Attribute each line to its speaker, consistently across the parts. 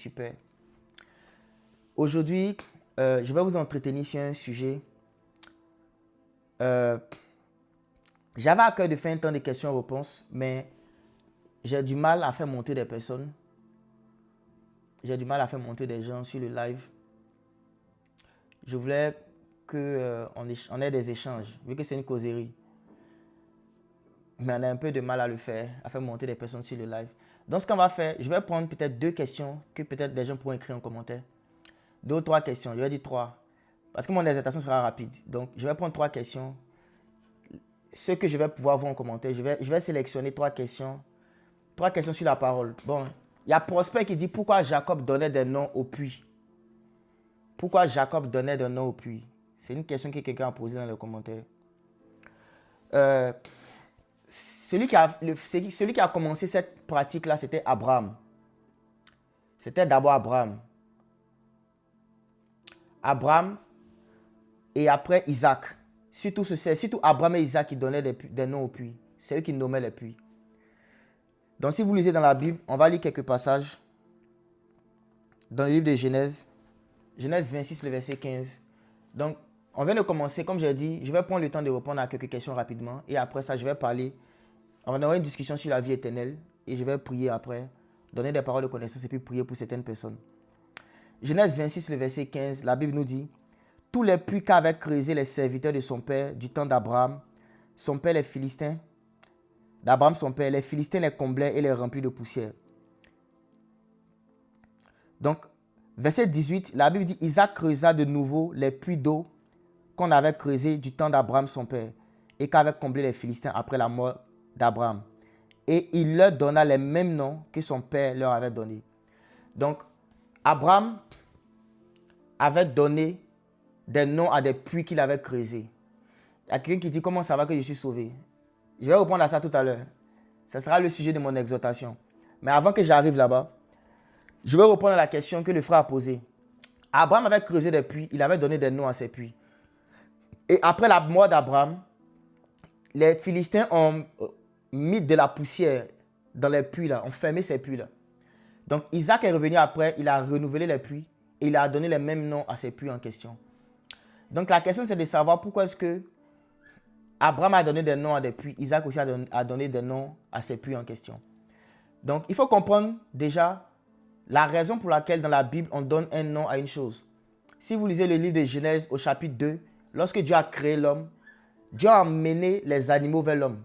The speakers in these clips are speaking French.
Speaker 1: super. Aujourd'hui, je vais vous entretenir sur un sujet. J'avais à cœur de faire un temps de questions-réponses, mais j'ai du mal à faire monter des personnes. J'ai du mal à faire monter des gens sur le live. Je voulais qu'on ait des échanges, vu que c'est une causerie. Mais on a un peu de mal à faire monter des personnes sur le live. Donc, ce qu'on va faire, je vais prendre peut-être 2 questions que peut-être des gens pourront écrire en commentaire. 2 ou 3 questions, je vais dire 3. Parce que mon exercitation sera rapide. Donc, je vais prendre 3 questions. Ce que je vais pouvoir voir en commentaire, je vais sélectionner 3 questions. 3 questions sur la parole. Bon, il y a Prosper qui dit pourquoi Jacob donnait des noms au puits. Pourquoi Jacob donnait des noms au puits? C'est une question que quelqu'un a posée dans les commentaires. Celui qui a commencé cette pratique-là, c'était Abraham. C'était d'abord Abraham. Abraham et après Isaac. Surtout Abraham et Isaac qui donnaient des noms au puits. C'est eux qui nommaient les puits. Donc si vous lisez dans la Bible, on va lire quelques passages. Dans le livre de Genèse. Genèse 26, le verset 15. Donc, on vient de commencer, comme j'ai dit, je vais prendre le temps de répondre à quelques questions rapidement. Et après ça, je vais parler. On va avoir une discussion sur la vie éternelle. Et je vais prier après, donner des paroles de connaissance et puis prier pour certaines personnes. Genèse 26, le verset 15, la Bible nous dit: tous les puits qu'avaient creusés les serviteurs de son père du temps d'Abraham, son père les Philistins, d'Abraham son père, les Philistins les comblaient et les remplirent de poussière. Donc, verset 18, la Bible dit: Isaac creusa de nouveau les puits d'eau qu'on avait creusés du temps d'Abraham son père et qu'avaient comblé les Philistins après la mort d'Abraham. Et il leur donna les mêmes noms que son père leur avait donnés. Donc, Abraham avait donné des noms à des puits qu'il avait creusés. Il y a quelqu'un qui dit: comment ça va que je suis sauvé? Je vais répondre à ça tout à l'heure. Ce sera le sujet de mon exhortation. Mais avant que j'arrive là-bas, je vais répondre à la question que le frère a posée. Abraham avait creusé des puits, il avait donné des noms à ces puits. Et après la mort d'Abraham, les Philistins ont mis de la poussière dans les puits là, ont fermé ces puits là. Donc Isaac est revenu après, il a renouvelé les puits et il a donné les mêmes noms à ces puits en question. Donc la question c'est de savoir pourquoi est-ce que Abraham a donné des noms à des puits, Isaac aussi a donné des noms à ces puits en question. Donc il faut comprendre déjà la raison pour laquelle dans la Bible on donne un nom à une chose. Si vous lisez le livre de Genèse au chapitre 2, lorsque Dieu a créé l'homme, Dieu a emmené les animaux vers l'homme.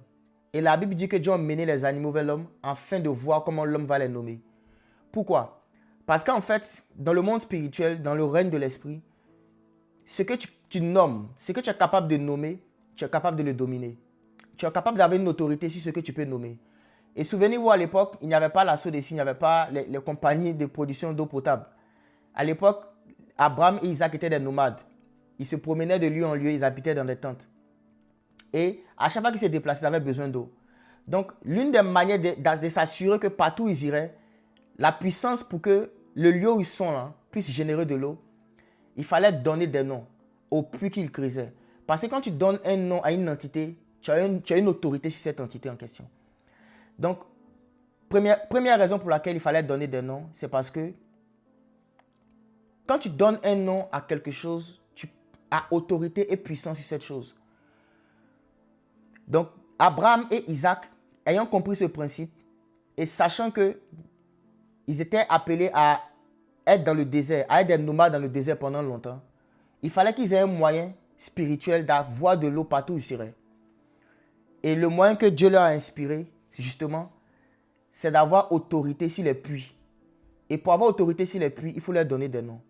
Speaker 1: Et la Bible dit que Dieu a emmené les animaux vers l'homme afin de voir comment l'homme va les nommer. Pourquoi? Parce qu'en fait, dans le monde spirituel, dans le règne de l'esprit, ce que tu nommes, ce que tu es capable de nommer, tu es capable de le dominer. Tu es capable d'avoir une autorité sur ce que tu peux nommer. Et souvenez-vous, à l'époque, il n'y avait pas la SODECI, il n'y avait pas les compagnies de production d'eau potable. À l'époque, Abraham et Isaac étaient des nomades. Ils se promenaient de lieu en lieu, ils habitaient dans des tentes. Et à chaque fois qu'ils se déplaçaient, ils avaient besoin d'eau. Donc, l'une des manières de s'assurer que partout où ils iraient, la puissance pour que le lieu où ils sont là, puisse générer de l'eau, il fallait donner des noms aux puits qu'ils creusaient. Parce que quand tu donnes un nom à une entité, tu as une autorité sur cette entité en question. Donc, première raison pour laquelle il fallait donner des noms, c'est parce que quand tu donnes un nom à quelque chose, tu as autorité et puissance sur cette chose. Donc, Abraham et Isaac, ayant compris ce principe et sachant qu'ils étaient appelés à être dans le désert, à être des nomades dans le désert pendant longtemps, il fallait qu'ils aient un moyen spirituel d'avoir de l'eau partout où ils seraient. Et le moyen que Dieu leur a inspiré, justement, c'est d'avoir autorité sur les puits. Et pour avoir autorité sur les puits, il faut leur donner des noms.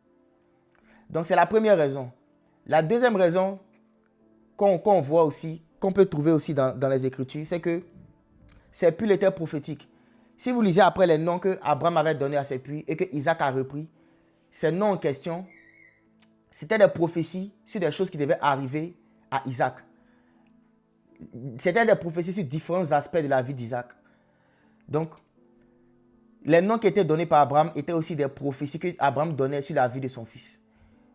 Speaker 1: Donc, c'est la première raison. La deuxième raison qu'on voit aussi, qu'on peut trouver aussi dans les Écritures, c'est que ces puits étaient prophétiques. Si vous lisez après les noms que Abraham avait donnés à ces puits et que Isaac a repris, ces noms en question, c'était des prophéties sur des choses qui devaient arriver à Isaac. C'était des prophéties sur différents aspects de la vie d'Isaac. Donc, les noms qui étaient donnés par Abraham étaient aussi des prophéties que Abraham donnait sur la vie de son fils.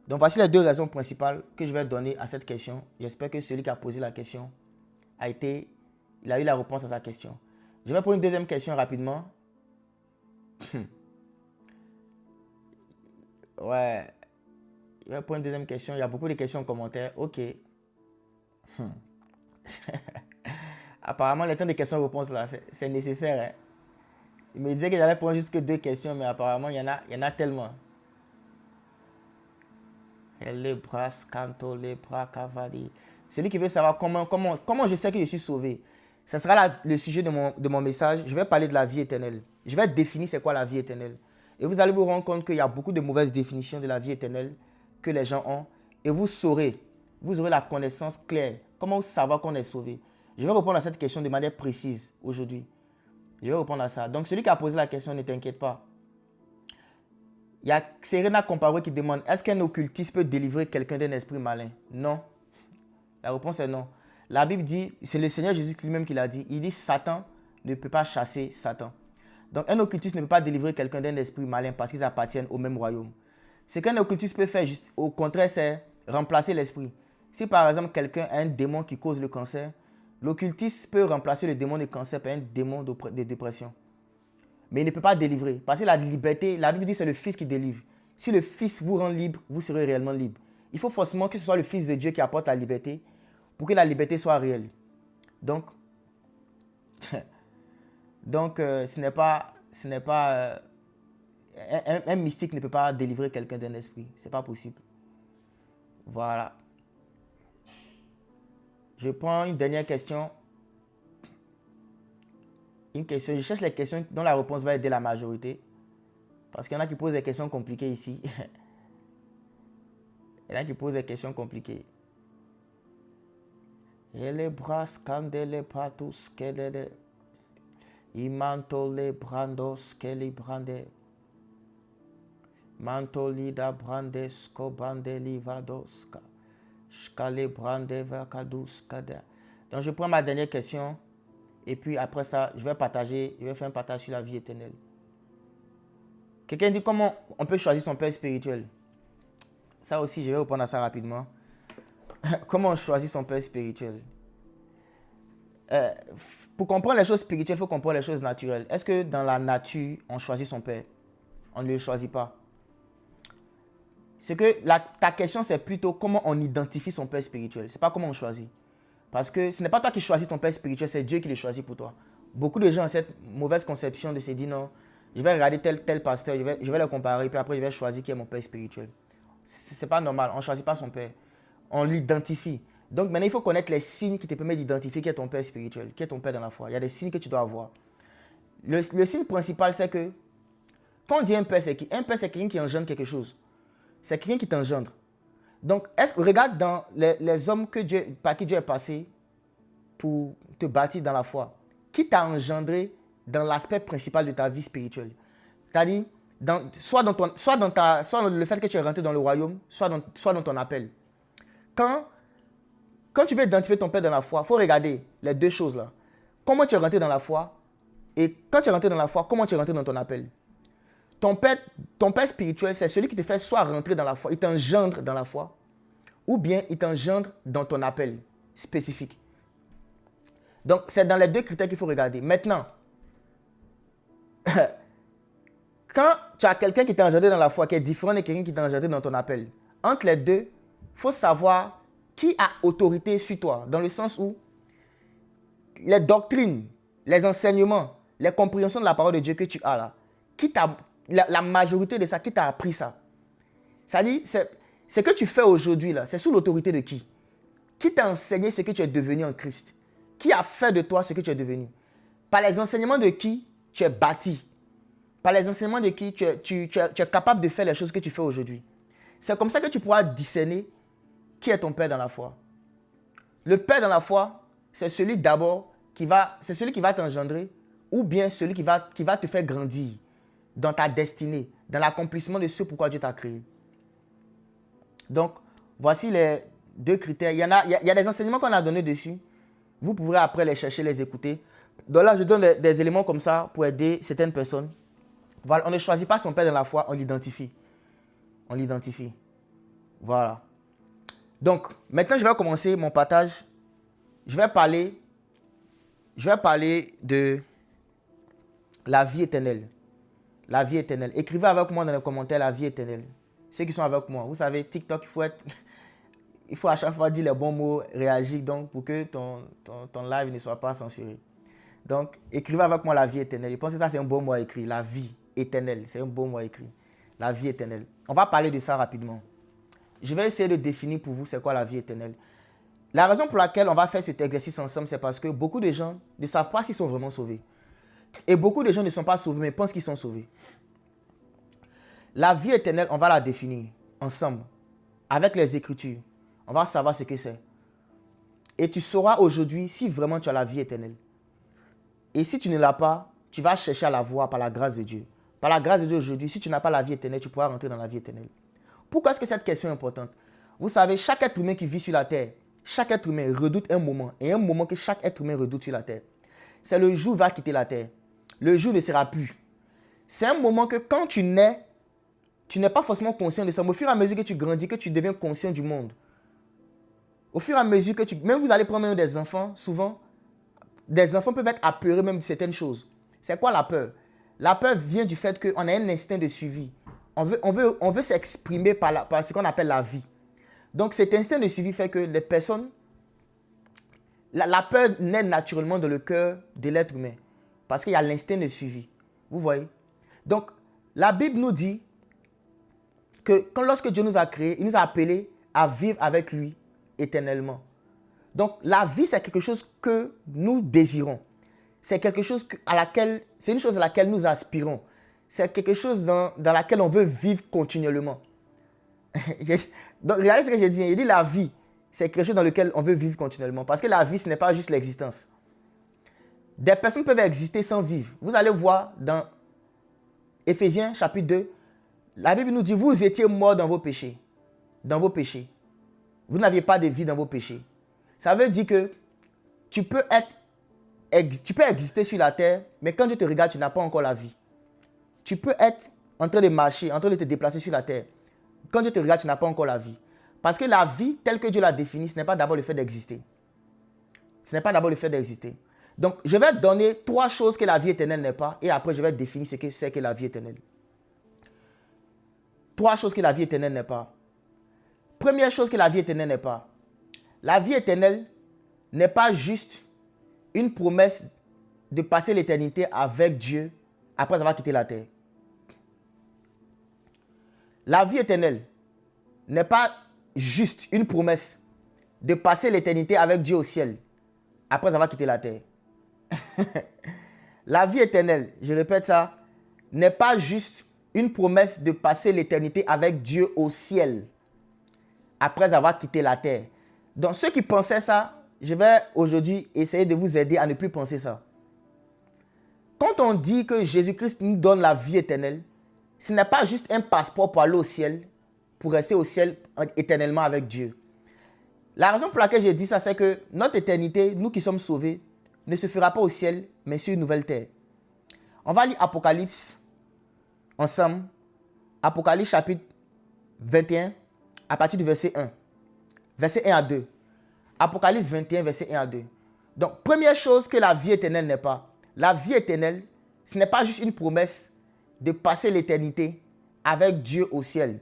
Speaker 1: Donc, voici les 2 raisons principales que je vais donner à cette question. J'espère que celui qui a posé la question il a eu la réponse à sa question. Je vais prendre une deuxième question rapidement. Ouais. Je vais prendre une deuxième question. Il y a beaucoup de questions en commentaire. Ok. Apparemment, le temps de questions-réponses là, c'est nécessaire. Hein. Il me disait que j'allais prendre juste que 2 questions, mais apparemment, il y en a tellement. Les bras, canto, les bras, cavali. Celui qui veut savoir comment je sais que je suis sauvé, ce sera le sujet de mon message. Je vais parler de la vie éternelle. Je vais définir c'est quoi la vie éternelle. Et vous allez vous rendre compte qu'il y a beaucoup de mauvaises définitions de la vie éternelle que les gens ont. Et vous aurez la connaissance claire. Comment savoir qu'on est sauvé. Je vais répondre à cette question de manière précise aujourd'hui. Je vais répondre à ça. Donc celui qui a posé la question, ne t'inquiète pas. Il y a Serena Comparé qui demande, est-ce qu'un occultiste peut délivrer quelqu'un d'un esprit malin? Non. La réponse est non. La Bible dit, c'est le Seigneur Jésus lui-même qui l'a dit, il dit Satan ne peut pas chasser Satan. Donc un occultiste ne peut pas délivrer quelqu'un d'un esprit malin parce qu'ils appartiennent au même royaume. Ce qu'un occultiste peut faire, juste, au contraire, c'est remplacer l'esprit. Si par exemple quelqu'un a un démon qui cause le cancer, l'occultiste peut remplacer le démon de cancer par un démon de dépression. Mais il ne peut pas délivrer. Parce que la liberté, la Bible dit que c'est le Fils qui délivre. Si le Fils vous rend libre, vous serez réellement libre. Il faut forcément que ce soit le Fils de Dieu qui apporte la liberté pour que la liberté soit réelle. Donc, ce n'est pas un mystique ne peut pas délivrer quelqu'un d'un esprit. Ce n'est pas possible. Voilà. Je prends une dernière question. Une question. Je cherche les questions dont la réponse va aider la majorité. Parce qu'il y en a qui posent des questions compliquées ici. Il y en a qui posent des questions compliquées. Et les bras scandele patus kedele. Imantole brandos keli brande. Mantolida brande skobande livadoska. Shkale brande vakadus kada. Donc je prends ma dernière question. Et puis après ça, je vais faire un partage sur la vie éternelle. Quelqu'un dit comment on peut choisir son père spirituel. Ça aussi, je vais répondre à ça rapidement. Comment on choisit son père spirituel? Pour comprendre les choses spirituelles, il faut comprendre les choses naturelles. Est-ce que dans la nature, on choisit son père? On ne le choisit pas. C'est que ta question, c'est plutôt comment on identifie son père spirituel. Ce n'est pas comment on choisit. Parce que ce n'est pas toi qui choisis ton père spirituel, c'est Dieu qui le choisit pour toi. Beaucoup de gens ont cette mauvaise conception de se dire non, je vais regarder tel pasteur, je vais le comparer, puis après je vais choisir qui est mon père spirituel. Ce n'est pas normal, on ne choisit pas son père. On l'identifie. Donc maintenant, il faut connaître les signes qui te permettent d'identifier qui est ton père spirituel, qui est ton père dans la foi. Il y a des signes que tu dois avoir. Le signe principal, c'est que quand on dit un père, c'est qui? Un père, c'est quelqu'un qui engendre quelque chose. C'est quelqu'un qui t'engendre. Donc, regarde dans les hommes par qui Dieu est passé pour te bâtir dans la foi. Qui t'a engendré dans l'aspect principal de ta vie spirituelle? C'est-à-dire, soit dans le fait que tu es rentré dans le royaume, soit dans ton appel. Quand tu veux identifier ton père dans la foi, il faut regarder les deux choses là. Comment tu es rentré dans la foi et quand tu es rentré dans la foi, comment tu es rentré dans ton appel? Ton père spirituel, c'est celui qui te fait soit rentrer dans la foi, il t'engendre dans la foi, ou bien il t'engendre dans ton appel spécifique. Donc, c'est dans les deux critères qu'il faut regarder. Maintenant, quand tu as quelqu'un qui t'a engendré dans la foi, qui est différent de quelqu'un qui t'a engendré dans ton appel, entre les deux, il faut savoir qui a autorité sur toi, dans le sens où les doctrines, les enseignements, les compréhensions de la parole de Dieu que tu as là, la majorité de ça, qui t'a appris ça? C'est-à-dire, ce que tu fais aujourd'hui là, c'est sous l'autorité de qui? Qui t'a enseigné ce que tu es devenu en Christ? Qui a fait de toi ce que tu es devenu? Par les enseignements de qui tu es bâti? Par les enseignements de qui tu es capable de faire les choses que tu fais aujourd'hui? C'est comme ça que tu pourras discerner qui est ton père dans la foi. Le père dans la foi, c'est celui d'abord qui va t'engendrer, ou bien celui qui va te faire grandir dans ta destinée, dans l'accomplissement de ce pourquoi Dieu t'a créé. Donc, voici les deux critères. Il y a des enseignements qu'on a donnés dessus. Vous pourrez après les chercher, les écouter. Donc là, je donne des éléments comme ça pour aider certaines personnes. Voilà, on ne choisit pas son père dans la foi, on l'identifie. On l'identifie. Voilà. Donc, maintenant, je vais commencer mon partage. Je vais parler de la vie éternelle. La vie éternelle. Écrivez avec moi dans les commentaires la vie éternelle. ceux qui sont avec moi. Vous savez, TikTok, il faut à chaque fois dire les bons mots, réagir donc pour que ton live ne soit pas censuré. Donc, écrivez avec moi la vie éternelle. Je pense que ça, c'est un bon mot à écrire. La vie éternelle, c'est un bon mot à écrire. La vie éternelle. On va parler de ça rapidement. Je vais essayer de définir pour vous c'est quoi la vie éternelle. La raison pour laquelle on va faire cet exercice ensemble, c'est parce que beaucoup de gens ne savent pas s'ils sont vraiment sauvés. Et beaucoup de gens ne sont pas sauvés, mais pensent qu'ils sont sauvés. La vie éternelle, on va la définir ensemble, avec les Écritures. On va savoir ce que c'est. Et tu sauras aujourd'hui si vraiment tu as la vie éternelle. Et si tu ne l'as pas, tu vas chercher à la voir par la grâce de Dieu. Par la grâce de Dieu aujourd'hui, si tu n'as pas la vie éternelle, tu pourras rentrer dans la vie éternelle. Pourquoi est-ce que cette question est importante? Vous savez, chaque être humain qui vit sur la terre, chaque être humain redoute un moment. Et un moment que chaque être humain redoute sur la terre. C'est le jour où il va quitter la terre. Le jour ne sera plus. C'est un moment que quand tu nais, tu n'es pas forcément conscient de ça. Mais au fur et à mesure que tu grandis, que tu deviens conscient du monde. Au fur et à mesure que tu... Même vous allez prendre même des enfants, souvent, des enfants peuvent être apeurés même de certaines choses. C'est quoi la peur? La peur vient du fait qu'on a un instinct de suivi. On veut s'exprimer par ce qu'on appelle la vie. Donc cet instinct de suivi fait que les personnes... La peur naît naturellement dans le cœur de l'être humain. Parce qu'il y a l'instinct de suivi. Vous voyez? Donc la Bible nous dit que lorsque Dieu nous a créés, il nous a appelés à vivre avec lui éternellement. Donc la vie, c'est quelque chose que nous désirons. C'est quelque chose c'est une chose à laquelle nous aspirons. C'est quelque chose dans laquelle on veut vivre continuellement. Donc regardez ce que j'ai dit. Il dit la vie, c'est quelque chose dans lequel on veut vivre continuellement. Parce que la vie, ce n'est pas juste l'existence. Des personnes peuvent exister sans vivre. Vous allez voir dans Éphésiens chapitre 2, la Bible nous dit, vous étiez morts dans vos péchés. Dans vos péchés. Vous n'aviez pas de vie dans vos péchés. Ça veut dire que tu peux exister sur la terre, mais quand Dieu te regarde, tu n'as pas encore la vie. Tu peux être en train de marcher, en train de te déplacer sur la terre. Quand Dieu te regarde, tu n'as pas encore la vie. Parce que la vie, telle que Dieu l'a définie, ce n'est pas d'abord le fait d'exister. Ce n'est pas d'abord le fait d'exister. Donc, je vais donner 3 choses que la vie éternelle n'est pas, et après, je vais définir ce que c'est que la vie éternelle. 3 choses que la vie éternelle n'est pas. Première chose que la vie éternelle n'est pas. La vie éternelle n'est pas juste une promesse de passer l'éternité avec Dieu après avoir quitté la terre. La vie éternelle n'est pas juste une promesse de passer l'éternité avec Dieu au ciel après avoir quitté la terre. La vie éternelle, je répète ça, n'est pas juste une promesse de passer l'éternité avec Dieu au ciel après avoir quitté la terre. Donc ceux qui pensaient ça, je vais aujourd'hui essayer de vous aider à ne plus penser ça. Quand on dit que Jésus-Christ nous donne la vie éternelle, ce n'est pas juste un passeport pour aller au ciel, pour rester au ciel éternellement avec Dieu. La raison pour laquelle je dis ça, c'est que notre éternité, nous qui sommes sauvés, ne se fera pas au ciel, mais sur une nouvelle terre. On va lire Apocalypse ensemble. Apocalypse chapitre 21, à partir du verset 1. Verset 1 à 2. Apocalypse 21, verset 1 à 2. Donc, première chose que la vie éternelle n'est pas. La vie éternelle, ce n'est pas juste une promesse de passer l'éternité avec Dieu au ciel.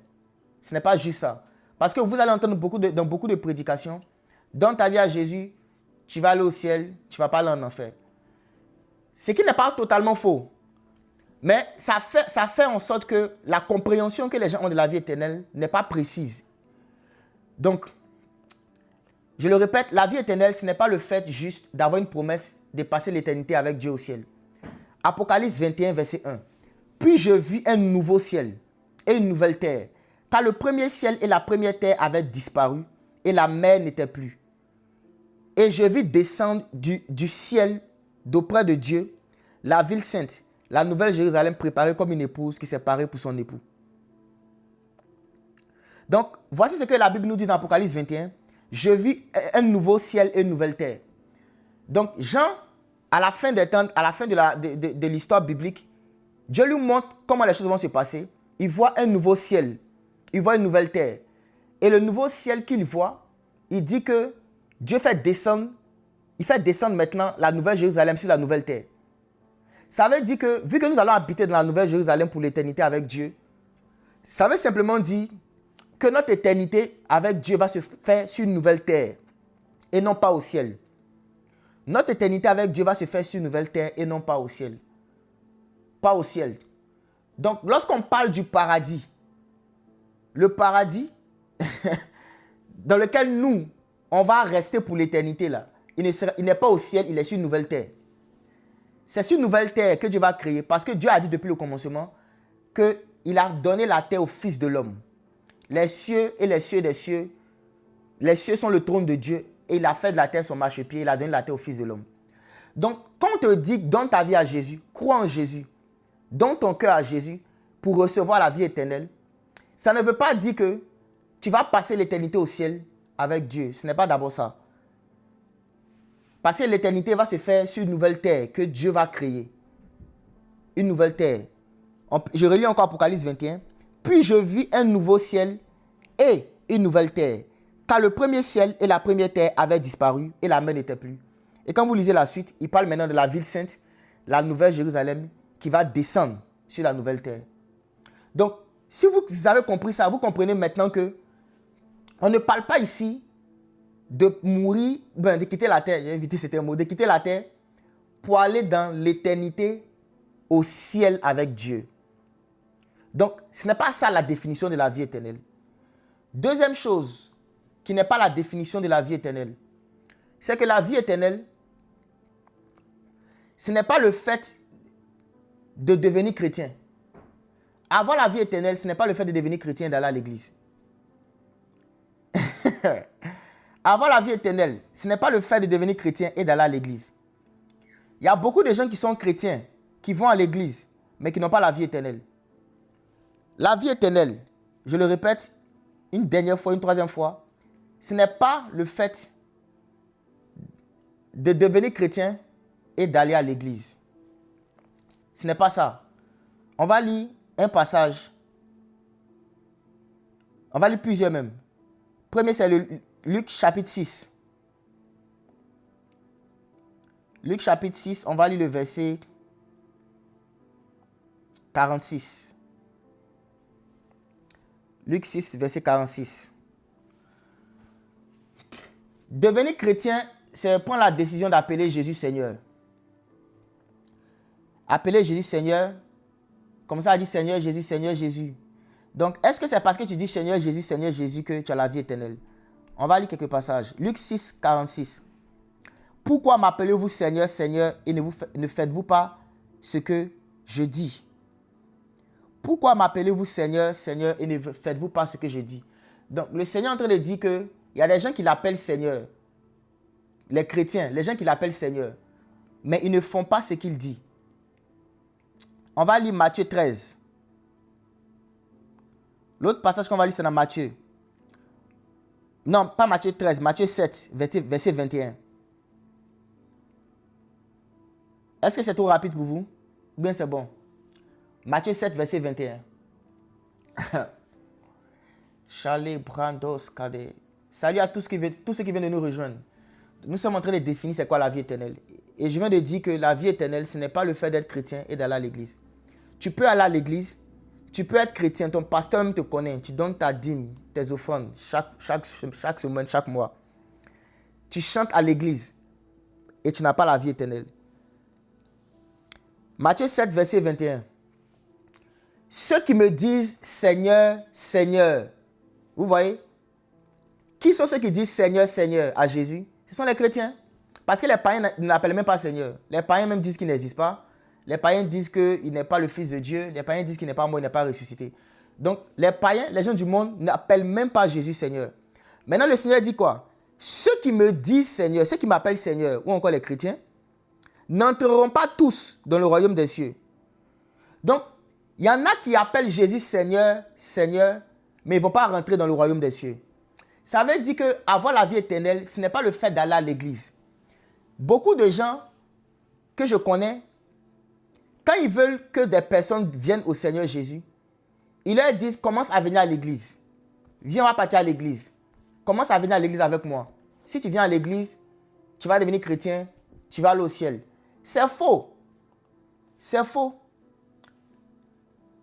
Speaker 1: Ce n'est pas juste ça. Parce que vous allez entendre dans beaucoup de prédications, dans ta vie à Jésus, tu vas aller au ciel, tu ne vas pas aller en enfer. Ce qui n'est pas totalement faux. Mais ça fait en sorte que la compréhension que les gens ont de la vie éternelle n'est pas précise. Donc, je le répète, la vie éternelle, ce n'est pas le fait juste d'avoir une promesse de passer l'éternité avec Dieu au ciel. Apocalypse 21, verset 1. Puis je vis un nouveau ciel et une nouvelle terre, car le premier ciel et la première terre avaient disparu et la mer n'était plus. Et je vis descendre du ciel d'auprès de Dieu la ville sainte, la nouvelle Jérusalem préparée comme une épouse qui s'est parée pour son époux. Donc, voici ce que la Bible nous dit dans Apocalypse 21. Je vis un nouveau ciel et une nouvelle terre. Donc, Jean, à la fin des temps, à la fin de l'histoire biblique, Dieu lui montre comment les choses vont se passer. Il voit un nouveau ciel. Il voit une nouvelle terre. Et le nouveau ciel qu'il voit, il dit que Dieu fait descendre maintenant la nouvelle Jérusalem sur la nouvelle terre. Ça veut dire que, vu que nous allons habiter dans la nouvelle Jérusalem pour l'éternité avec Dieu, ça veut simplement dire que notre éternité avec Dieu va se faire sur une nouvelle terre et non pas au ciel. Notre éternité avec Dieu va se faire sur une nouvelle terre et non pas au ciel. Pas au ciel. Donc, lorsqu'on parle du paradis, le paradis dans lequel nous, on va rester pour l'éternité là, il n'est pas au ciel, il est sur une nouvelle terre. C'est sur une nouvelle terre que Dieu va créer parce que Dieu a dit depuis le commencement qu'il a donné la terre au Fils de l'homme. Les cieux et les cieux des cieux, les cieux sont le trône de Dieu et il a fait de la terre son marchepied, il a donné la terre au Fils de l'homme. Donc, quand on te dit donne ta vie à Jésus, crois en Jésus, donne ton cœur à Jésus pour recevoir la vie éternelle, ça ne veut pas dire que tu vas passer l'éternité au ciel avec Dieu. Ce n'est pas d'abord ça. Parce que l'éternité va se faire sur une nouvelle terre que Dieu va créer. Une nouvelle terre. Je relis encore Apocalypse 21. Puis je vis un nouveau ciel et une nouvelle terre. Car le premier ciel et la première terre avaient disparu et la mer n'était plus. Et quand vous lisez la suite, il parle maintenant de la ville sainte, la nouvelle Jérusalem, qui va descendre sur la nouvelle terre. Donc, si vous avez compris ça, vous comprenez maintenant que on ne parle pas ici de mourir, de quitter la terre, j'ai évité ce terme, de quitter la terre pour aller dans l'éternité au ciel avec Dieu. Donc, ce n'est pas ça la définition de la vie éternelle. Deuxième chose, qui n'est pas la définition de la vie éternelle, c'est que la vie éternelle, ce n'est pas le fait de devenir chrétien. Avoir la vie éternelle, ce n'est pas le fait de devenir chrétien et d'aller à l'église. Avoir la vie éternelle, ce n'est pas le fait de devenir chrétien et d'aller à l'église. Il y a beaucoup de gens qui sont chrétiens, qui vont à l'église, mais qui n'ont pas la vie éternelle. La vie éternelle, je le répète une dernière fois, une troisième fois, ce n'est pas le fait de devenir chrétien et d'aller à l'église. Ce n'est pas ça. On va lire un passage. On va lire plusieurs même. Premier, c'est le Luc chapitre 6. Luc chapitre 6, on va lire le verset 46. Luc 6, verset 46. Devenir chrétien, c'est prendre la décision d'appeler Jésus Seigneur. Appeler Jésus Seigneur, comme ça, on dit Seigneur Jésus, Seigneur Jésus. Donc, est-ce que c'est parce que tu dis Seigneur Jésus que tu as la vie éternelle? On va lire quelques passages. Luc 6, 46. Pourquoi m'appelez-vous Seigneur, Seigneur, et ne faites-vous pas ce que je dis? Pourquoi m'appelez-vous Seigneur, Seigneur, et ne faites-vous pas ce que je dis? Donc, le Seigneur est en train de dire qu'il y a des gens qui l'appellent Seigneur. Les chrétiens, les gens qui l'appellent Seigneur. Mais ils ne font pas ce qu'il dit. On va lire Matthieu 13. L'autre passage qu'on va lire, c'est dans Matthieu. Non, pas Matthieu 13, Matthieu 7, verset 21. Est-ce que c'est trop rapide pour vous? Ou bien c'est bon? Matthieu 7, verset 21. Chalet, Brandos, Kade. Salut à tous ceux qui viennent de nous rejoindre. Nous sommes en train de définir c'est quoi la vie éternelle. Et je viens de dire que la vie éternelle, ce n'est pas le fait d'être chrétien et d'aller à l'église. Tu peux aller à l'église, tu peux être chrétien, ton pasteur même te connaît, tu donnes ta dîme, tes offrandes chaque semaine, chaque mois. Tu chantes à l'église et tu n'as pas la vie éternelle. Matthieu 7, verset 21. Ceux qui me disent Seigneur, Seigneur, vous voyez? Qui sont ceux qui disent Seigneur, Seigneur à Jésus? Ce sont les chrétiens. Parce que les païens ne l'appellent même pas Seigneur. Les païens même disent qu'il n'existe pas. Les païens disent qu'il n'est pas le Fils de Dieu. Les païens disent qu'il n'est pas mort, il n'est pas ressuscité. Donc, les païens, les gens du monde, n'appellent même pas Jésus Seigneur. Maintenant, le Seigneur dit quoi? Ceux qui me disent Seigneur, ceux qui m'appellent Seigneur, ou encore les chrétiens, n'entreront pas tous dans le royaume des cieux. Donc, il y en a qui appellent Jésus Seigneur, Seigneur, mais ils ne vont pas rentrer dans le royaume des cieux. Ça veut dire qu'avoir la vie éternelle, ce n'est pas le fait d'aller à l'église. Beaucoup de gens que je connais, quand ils veulent que des personnes viennent au Seigneur Jésus, ils leur disent, commence à venir à l'église. Viens, on va partir à l'église. Commence à venir à l'église avec moi. Si tu viens à l'église, tu vas devenir chrétien, tu vas aller au ciel. C'est faux. C'est faux.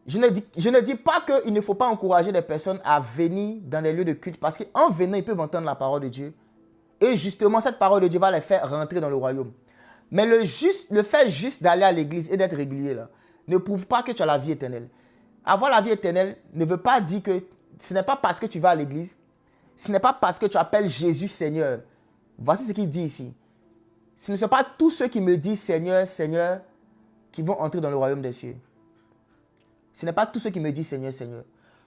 Speaker 1: Je ne dis pas qu'il ne faut pas encourager les personnes à venir dans les lieux de culte parce qu'en venant, ils peuvent entendre la parole de Dieu. Et justement, cette parole de Dieu va les faire rentrer dans le royaume. Mais le fait juste d'aller à l'église et d'être régulier là, ne prouve pas que tu as la vie éternelle. Avoir la vie éternelle ne veut pas dire que ce n'est pas parce que tu vas à l'église, ce n'est pas parce que tu appelles Jésus Seigneur. Voici ce qu'il dit ici. Ce ne sont pas tous ceux qui me disent Seigneur, Seigneur, qui vont entrer dans le royaume des cieux. Ce n'est pas tous ceux qui me disent Seigneur, Seigneur.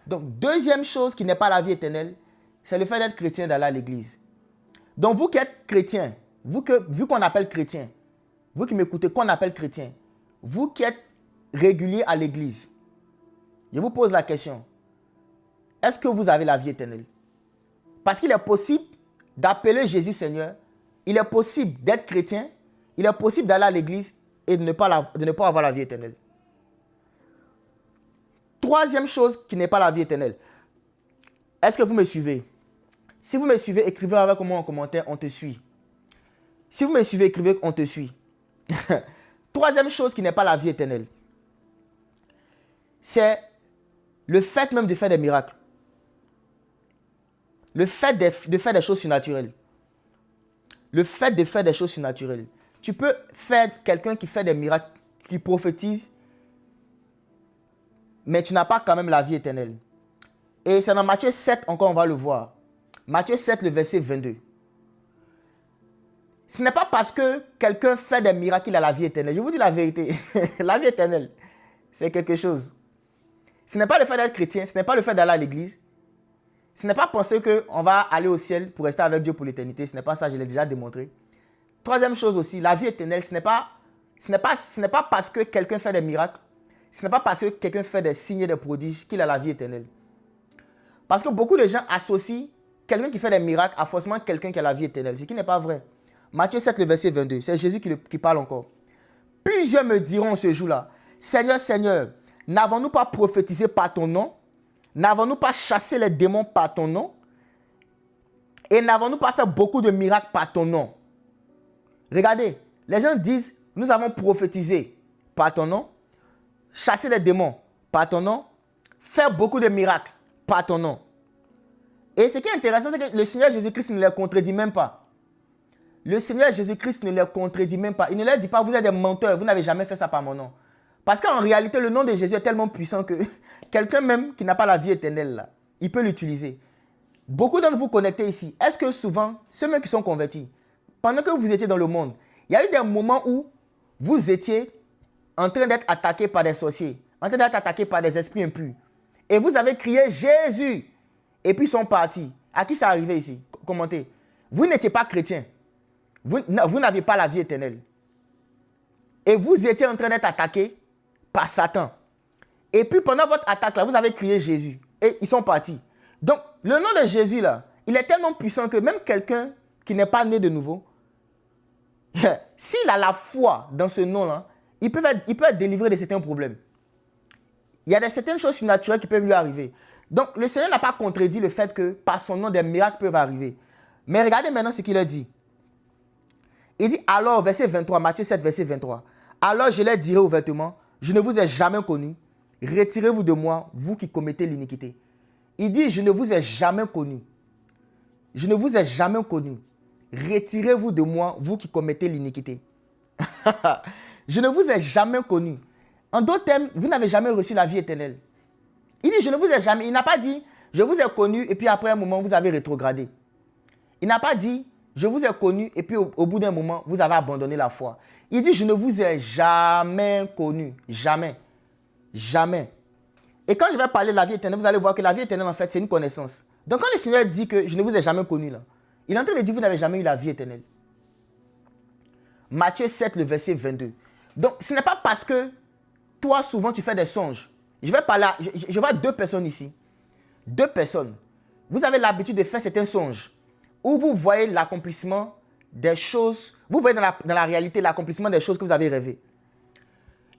Speaker 1: Donc, deuxième chose qui n'est pas la vie éternelle, c'est le fait d'être chrétien, d'aller à l'église. Donc, vous qui êtes chrétien, vu qu'on appelle chrétien, vous qui m'écoutez, qu'on appelle chrétien, vous qui êtes régulier à l'église, je vous pose la question, est-ce que vous avez la vie éternelle? Parce qu'il est possible d'appeler Jésus Seigneur, il est possible d'être chrétien, il est possible d'aller à l'église et de ne pas avoir la vie éternelle. Troisième chose qui n'est pas la vie éternelle. Est-ce que vous me suivez? Si vous me suivez, écrivez avec moi en commentaire, on te suit. Si vous me suivez, écrivez, on te suit. Troisième chose qui n'est pas la vie éternelle, c'est le fait même de faire des miracles. Le fait de faire des choses surnaturelles. Le fait de faire des choses surnaturelles. Tu peux faire quelqu'un qui fait des miracles, qui prophétise, mais tu n'as pas quand même la vie éternelle. Et c'est dans Matthieu 7, encore on va le voir. Matthieu 7, le verset 22. Ce n'est pas parce que quelqu'un fait des miracles qu'il a la vie éternelle. Je vous dis la vérité. La vie éternelle, c'est quelque chose. Ce n'est pas le fait d'être chrétien, ce n'est pas le fait d'aller à l'église. Ce n'est pas penser qu'on va aller au ciel pour rester avec Dieu pour l'éternité. Ce n'est pas ça, je l'ai déjà démontré. Troisième chose aussi, la vie éternelle, ce n'est pas parce que quelqu'un fait des miracles, ce n'est pas parce que quelqu'un fait des signes et des prodiges qu'il a la vie éternelle. Parce que beaucoup de gens associent quelqu'un qui fait des miracles à forcément quelqu'un qui a la vie éternelle, ce qui n'est pas vrai. Matthieu 7, le verset 22, c'est Jésus qui parle encore. Plusieurs me diront ce jour-là, Seigneur, Seigneur, n'avons-nous pas prophétisé par ton nom? N'avons-nous pas chassé les démons par ton nom? Et n'avons-nous pas fait beaucoup de miracles par ton nom? Regardez, les gens disent, nous avons prophétisé par ton nom, chassé les démons par ton nom, fait beaucoup de miracles par ton nom. Et ce qui est intéressant, c'est que le Seigneur Jésus-Christ ne les contredit même pas. Le Seigneur Jésus-Christ ne les contredit même pas. Il ne leur dit pas, vous êtes des menteurs, vous n'avez jamais fait ça par mon nom. Parce qu'en réalité, le nom de Jésus est tellement puissant que quelqu'un même qui n'a pas la vie éternelle, là, il peut l'utiliser. Beaucoup d'entre vous connectés ici, est-ce que souvent, ceux mêmes qui sont convertis, pendant que vous étiez dans le monde, il y a eu des moments où vous étiez en train d'être attaqué par des sorciers, en train d'être attaqué par des esprits impurs. Et vous avez crié Jésus. Et puis ils sont partis. À qui ça arrivé ici? Commentez. Vous n'étiez pas chrétien. Vous n'avez pas la vie éternelle. Et vous étiez en train d'être attaqué par Satan. Et puis pendant votre attaque là, vous avez crié Jésus. Et ils sont partis. Donc le nom de Jésus là, il est tellement puissant que même quelqu'un qui n'est pas né de nouveau, s'il a la foi dans ce nom là, il peut être délivré de certains problèmes. Il y a certaines choses surnaturelles qui peuvent lui arriver. Donc le Seigneur n'a pas contredit le fait que par son nom des miracles peuvent arriver. Mais regardez maintenant ce qu'il a dit. Il dit alors, verset 23, Matthieu 7, verset 23. Alors je leur dirai ouvertement, je ne vous ai jamais connu. Retirez-vous de moi, vous qui commettez l'iniquité. Il dit, je ne vous ai jamais connu. Je ne vous ai jamais connu. Retirez-vous de moi, vous qui commettez l'iniquité. Je ne vous ai jamais connu. En d'autres termes, vous n'avez jamais reçu la vie éternelle. Il dit, je ne vous ai jamais. Il n'a pas dit, je vous ai connu et puis après un moment, vous avez rétrogradé. Il n'a pas dit, je vous ai connu et puis au bout d'un moment, vous avez abandonné la foi. Il dit, je ne vous ai jamais connu. Jamais. Jamais. Et quand je vais parler de la vie éternelle, vous allez voir que la vie éternelle, en fait, c'est une connaissance. Donc quand le Seigneur dit que je ne vous ai jamais connu, là, il est en train de dire que vous n'avez jamais eu la vie éternelle. Matthieu 7, le verset 22. Donc ce n'est pas parce que toi, souvent, tu fais des songes. Je vois deux personnes ici. Deux personnes. Vous avez l'habitude de faire certains songes où vous voyez l'accomplissement des choses. Vous voyez dans la réalité l'accomplissement des choses que vous avez rêvées.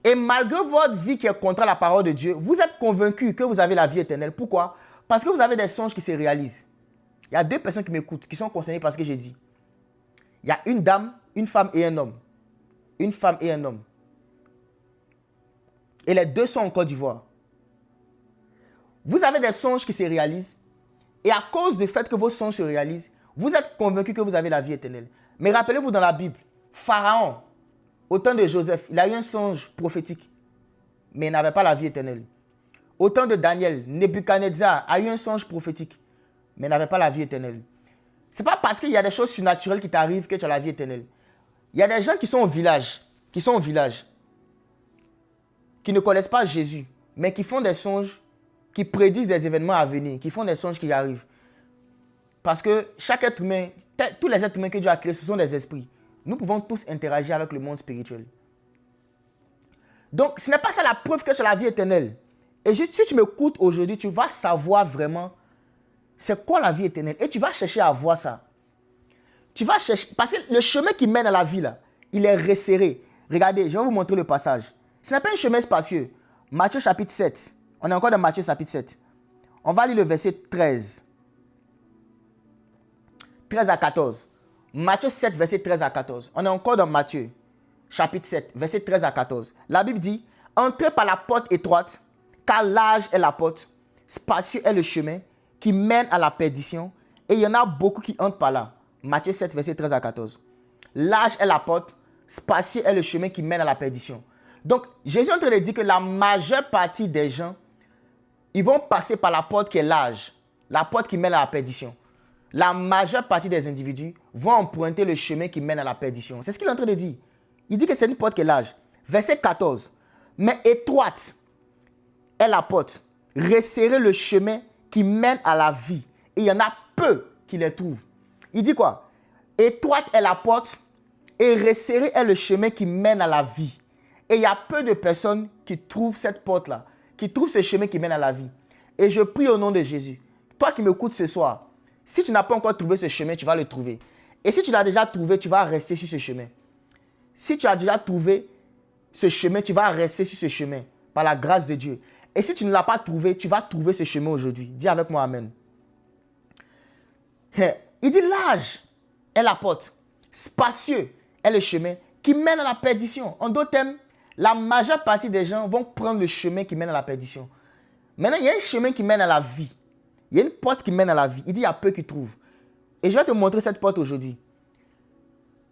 Speaker 1: Et malgré votre vie qui est contre la parole de Dieu, vous êtes convaincu que vous avez la vie éternelle. Pourquoi? Parce que vous avez des songes qui se réalisent. Il y a deux personnes qui m'écoutent, qui sont concernées par ce que j'ai dit. Il y a une dame, une femme et un homme. Une femme et un homme. Et les deux sont en Côte d'Ivoire. Vous avez des songes qui se réalisent. Et à cause du fait que vos songes se réalisent, vous êtes convaincu que vous avez la vie éternelle. Mais rappelez-vous dans la Bible, Pharaon, au temps de Joseph, il a eu un songe prophétique, mais il n'avait pas la vie éternelle. Au temps de Daniel, Nebuchadnezzar a eu un songe prophétique, mais n'avait pas la vie éternelle. Ce n'est pas parce qu'il y a des choses surnaturelles qui t'arrivent que tu as la vie éternelle. Il y a des gens qui sont au village, qui ne connaissent pas Jésus, mais qui font des songes, qui prédisent des événements à venir, qui font des songes qui arrivent. Parce que chaque être humain, tous les êtres humains que Dieu a créés, ce sont des esprits. Nous pouvons tous interagir avec le monde spirituel. Donc, ce n'est pas ça la preuve que tu as la vie éternelle. Et si tu m'écoutes aujourd'hui, tu vas savoir vraiment c'est quoi la vie éternelle. Et tu vas chercher à voir ça. Tu vas chercher, parce que le chemin qui mène à la vie, là, il est resserré. Regardez, je vais vous montrer le passage. Ce n'est pas un chemin spacieux. Matthieu chapitre 7. On est encore dans Matthieu chapitre 7. On va lire le verset 13. 13 à 14. Matthieu 7, verset 13 à 14. On est encore dans Matthieu chapitre 7, verset 13 à 14. La Bible dit, « Entrez par la porte étroite, car large est la porte, spacieux est le chemin qui mène à la perdition, et il y en a beaucoup qui entrent par là. » Matthieu 7, verset 13 à 14. Large est la porte, spacieux est le chemin qui mène à la perdition. Donc, Jésus est en train de dire que la majeure partie des gens, ils vont passer par la porte qui est large, la porte qui mène à la perdition. La majeure partie des individus vont emprunter le chemin qui mène à la perdition. C'est ce qu'il est en train de dire. Il dit que c'est une porte qui est large. Verset 14. « Mais étroite est la porte, resserrez le chemin qui mène à la vie. Et il y en a peu qui les trouvent. » Il dit quoi? Étroite est la porte et resserré est le chemin qui mène à la vie. Et il y a peu de personnes qui trouvent cette porte-là, qui trouvent ce chemin qui mène à la vie. Et je prie au nom de Jésus. Toi qui m'écoutes ce soir, si tu n'as pas encore trouvé ce chemin, tu vas le trouver. Et si tu l'as déjà trouvé, tu vas rester sur ce chemin. Si tu as déjà trouvé ce chemin, tu vas rester sur ce chemin par la grâce de Dieu. Et si tu ne l'as pas trouvé, tu vas trouver ce chemin aujourd'hui. Dis avec moi Amen. Il dit large est la porte, spacieux est le chemin qui mène à la perdition. En d'autres termes, la majeure partie des gens vont prendre le chemin qui mène à la perdition. Maintenant, il y a un chemin qui mène à la vie. Il y a une porte qui mène à la vie. Il dit il y a peu qui trouvent. Et je vais te montrer cette porte aujourd'hui.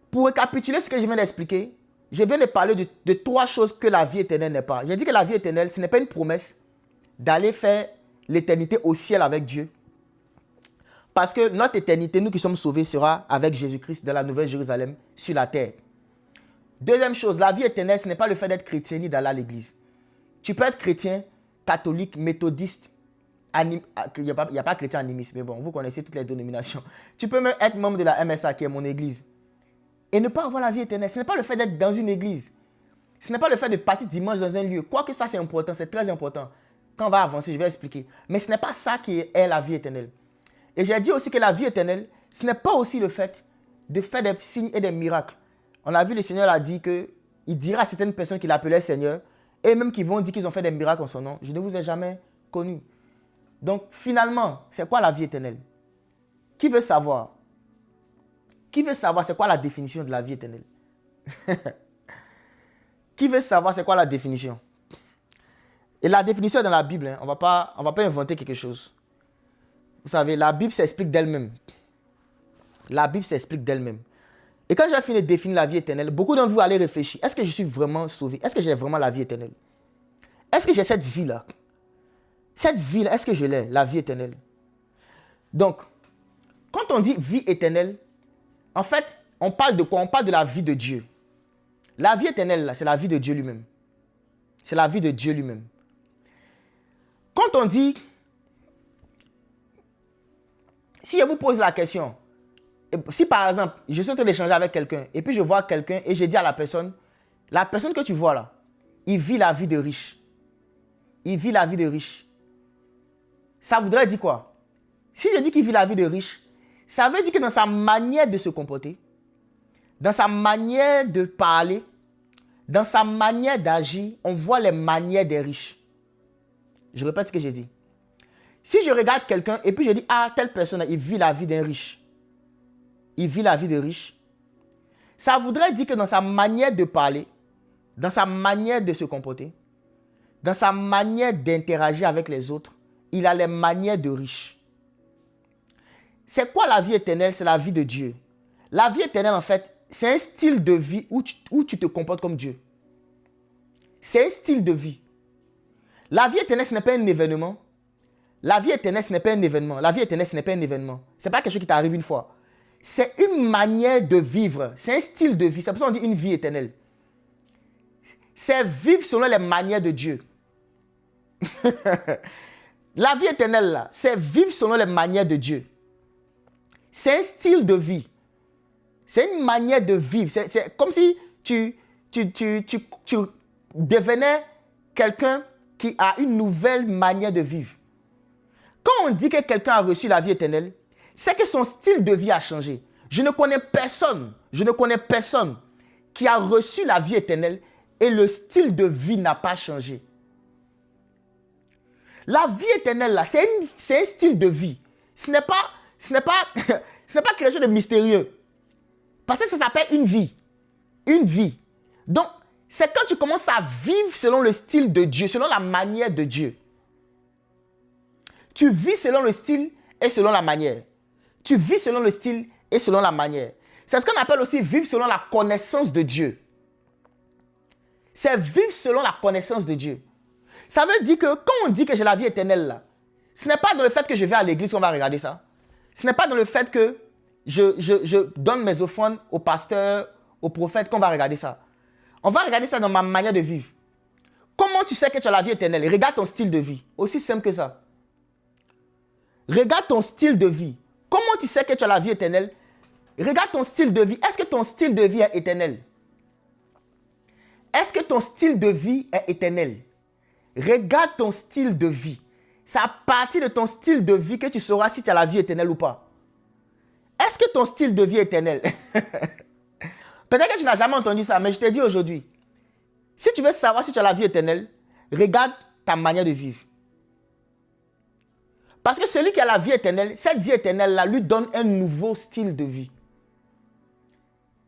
Speaker 1: Pour récapituler ce que je viens d'expliquer, je viens de parler de trois choses que la vie éternelle n'est pas. J'ai dit que la vie éternelle, ce n'est pas une promesse d'aller faire l'éternité au ciel avec Dieu. Parce que notre éternité, nous qui sommes sauvés, sera avec Jésus-Christ dans la Nouvelle Jérusalem sur la terre. Deuxième chose, la vie éternelle, ce n'est pas le fait d'être chrétien ni d'aller à l'église. Tu peux être chrétien, catholique, méthodiste, il n'y a pas chrétien animiste, mais bon, vous connaissez toutes les dénominations. Tu peux même être membre de la MSA, qui est mon église, et ne pas avoir la vie éternelle. Ce n'est pas le fait d'être dans une église. Ce n'est pas le fait de partir dimanche dans un lieu. Quoique ça, c'est important, c'est très important. Quand on va avancer, je vais expliquer. Mais ce n'est pas ça qui est la vie éternelle. Et j'ai dit aussi que la vie éternelle, ce n'est pas aussi le fait de faire des signes et des miracles. On a vu, le Seigneur a dit qu'il dira à certaines personnes qu'il appelait Seigneur, et même qui vont dire qu'ils ont fait des miracles en son nom. Je ne vous ai jamais connu. Donc, finalement, c'est quoi la vie éternelle? Qui veut savoir? Qui veut savoir c'est quoi la définition de la vie éternelle? Qui veut savoir c'est quoi la définition? Et la définition est dans la Bible. Hein. On va pas inventer quelque chose. Vous savez, la Bible s'explique d'elle-même. La Bible s'explique d'elle-même. Et quand j'ai fini de définir la vie éternelle, beaucoup d'entre vous allez réfléchir. Est-ce que je suis vraiment sauvé? Est-ce que j'ai vraiment la vie éternelle? Est-ce que j'ai cette vie-là? Cette vie-là, est-ce que je l'ai, la vie éternelle? Donc, quand on dit vie éternelle, en fait, on parle de quoi? On parle de la vie de Dieu. La vie éternelle, là, c'est la vie de Dieu lui-même. C'est la vie de Dieu lui-même. Quand on dit... Si je vous pose la question, si par exemple, je suis en train d'échanger avec quelqu'un, et puis je vois quelqu'un, et je dis à la personne que tu vois là, il vit la vie de riche. Il vit la vie de riche. Ça voudrait dire quoi? Si je dis qu'il vit la vie de riche, ça veut dire que dans sa manière de se comporter, dans sa manière de parler, dans sa manière d'agir, on voit les manières des riches. Je répète ce que j'ai dit. Si je regarde quelqu'un et puis je dis, ah, telle personne, il vit la vie d'un riche. Il vit la vie de riche. Ça voudrait dire que dans sa manière de parler, dans sa manière de se comporter, dans sa manière d'interagir avec les autres, il a les manières de riche. C'est quoi la vie éternelle? C'est la vie de Dieu. La vie éternelle, en fait, c'est un style de vie où tu te comportes comme Dieu. C'est un style de vie. La vie éternelle, ce n'est pas un événement. La vie éternelle, ce n'est pas un événement. La vie éternelle, ce n'est pas un événement. Ce n'est pas quelque chose qui t'arrive une fois. C'est une manière de vivre. C'est un style de vie. C'est pour ça qu'on dit une vie éternelle. C'est vivre selon les manières de Dieu. La vie éternelle, là, c'est vivre selon les manières de Dieu. C'est un style de vie. C'est une manière de vivre. C'est comme si tu devenais quelqu'un qui a une nouvelle manière de vivre. Quand on dit que quelqu'un a reçu la vie éternelle, c'est que son style de vie a changé. Je ne connais personne qui a reçu la vie éternelle et le style de vie n'a pas changé. La vie éternelle, là, c'est un style de vie. Ce n'est pas quelque chose de mystérieux. Parce que ça s'appelle une vie. Une vie. Donc, c'est quand tu commences à vivre selon le style de Dieu, selon la manière de Dieu. Tu vis selon le style et selon la manière. Tu vis selon le style et selon la manière. C'est ce qu'on appelle aussi vivre selon la connaissance de Dieu. C'est vivre selon la connaissance de Dieu. Ça veut dire que quand on dit que j'ai la vie éternelle là, ce n'est pas dans le fait que je vais à l'église qu'on va regarder ça. Ce n'est pas dans le fait que je donne mes offrandes au pasteur, au prophète qu'on va regarder ça. On va regarder ça dans ma manière de vivre. Comment tu sais que tu as la vie éternelle? Regarde ton style de vie. Aussi simple que ça. Regarde ton style de vie. Comment tu sais que tu as la vie éternelle? Regarde ton style de vie. Est-ce que ton style de vie est éternel? Est-ce que ton style de vie est éternel? Regarde ton style de vie. C'est à partir de ton style de vie que tu sauras si tu as la vie éternelle ou pas. Est-ce que ton style de vie est éternel? Peut-être que tu n'as jamais entendu ça, mais je te dis aujourd'hui. Si tu veux savoir si tu as la vie éternelle, regarde ta manière de vivre. Parce que celui qui a la vie éternelle, cette vie éternelle-là lui donne un nouveau style de vie.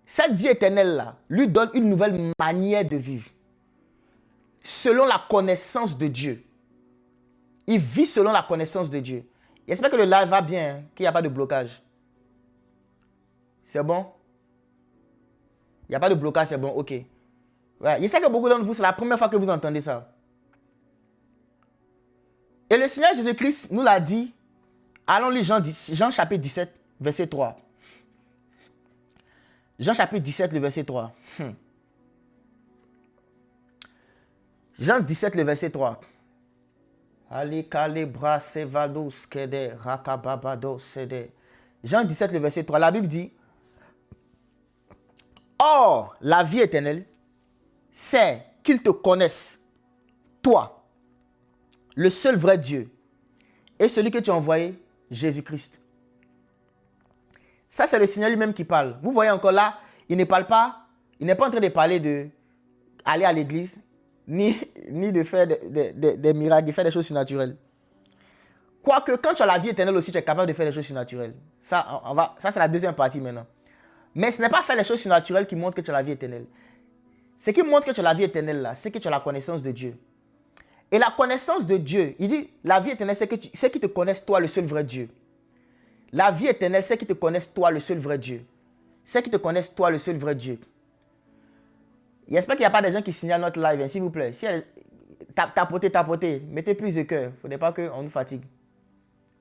Speaker 1: Cette vie éternelle-là lui donne une nouvelle manière de vivre. Selon la connaissance de Dieu. Il vit selon la connaissance de Dieu. J'espère que le live va bien, qu'il n'y a pas de blocage. C'est bon? Il n'y a pas de blocage, c'est bon, ok. Ouais, je sais que beaucoup d'entre vous, c'est la première fois que vous entendez ça. Et le Seigneur Jésus-Christ nous l'a dit. Allons lire Jean chapitre 17, verset 3. Jean chapitre 17, le verset 3. Jean 17, le verset 3. Jean 17, le verset 3. La Bible dit: Or, la vie éternelle, c'est qu'ils te connaissent, toi, le seul vrai Dieu, et celui que tu as envoyé, Jésus-Christ. Ça, c'est le Seigneur lui-même qui parle. Vous voyez encore là, il ne parle pas, il n'est pas en train de parler de aller à l'église, ni de faire des miracles, de faire des choses surnaturelles. Quoique, quand tu as la vie éternelle aussi, tu es capable de faire des choses surnaturelles. Ça, c'est la deuxième partie maintenant. Mais ce n'est pas faire les choses surnaturelles qui montrent que tu as la vie éternelle. Ce qui montre que tu as la vie éternelle là, c'est que tu as la connaissance de Dieu. Et la connaissance de Dieu, il dit, la vie éternelle, c'est qu'ils te connaissent toi, le seul vrai Dieu. La vie éternelle, c'est qu'ils te connaissent toi, le seul vrai Dieu. C'est qu'ils te connaissent toi, le seul vrai Dieu. J'espère qu'il n'y a pas des gens qui signalent notre live, hein, s'il vous plaît. Si tapotez. Mettez plus de cœur. Il ne faudrait pas qu'on nous fatigue.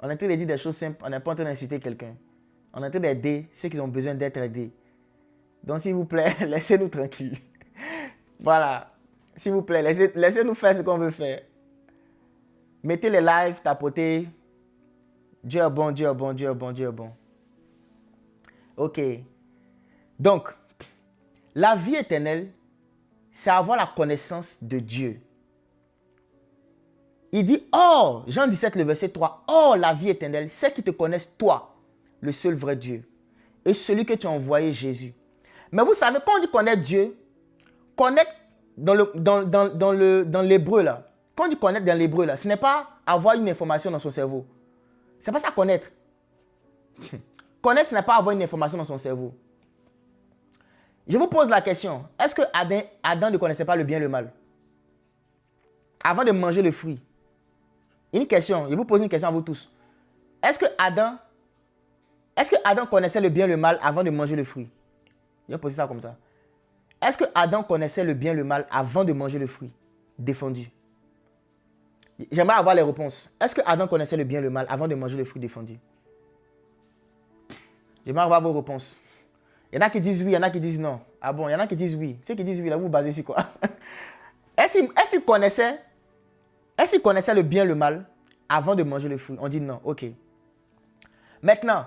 Speaker 1: On est en train de dire des choses simples. On n'est pas en train d'insulter quelqu'un. On est en train d'aider ceux qui ont besoin d'être aidés. Donc, s'il vous plaît, laissez-nous tranquilles. Voilà. S'il vous plaît, laissez-nous faire ce qu'on veut faire. Mettez les lives, tapotez. Dieu est bon, Dieu est bon, Dieu est bon, Dieu est bon. Ok. Donc, la vie éternelle, c'est avoir la connaissance de Dieu. Il dit, or, Jean 17, le verset 3, or, la vie éternelle, c'est qu'ils te connaissent toi, le seul vrai Dieu, et celui que tu as envoyé, Jésus. Mais vous savez, quand on dit connaître Dieu, connaître dans l'hébreu là, quand on dit connaître dans l'hébreu là, ce n'est pas avoir une information dans son cerveau. C'est pas ça connaître. Connaître, ce n'est pas avoir une information dans son cerveau. Je vous pose la question, est-ce que Adam ne connaissait pas le bien et le mal? Avant de manger le fruit, Une question, je vous pose une question à vous tous. Est-ce que Adam connaissait le bien et le mal avant de manger le fruit? Je vais poser ça comme ça. Est-ce que Adam connaissait le bien et le mal avant de manger le fruit? Défendu. J'aimerais avoir les réponses. Est-ce que Adam connaissait le bien et le mal avant de manger le fruit défendu? J'aimerais avoir vos réponses. Il y en a qui disent oui, il y en a qui disent non. Ah bon, il y en a qui disent oui. Ceux qui disent oui, là, vous vous basez sur quoi? Est-ce qu'il connaissait le bien et le mal avant de manger le fruit? On dit non, ok. Maintenant,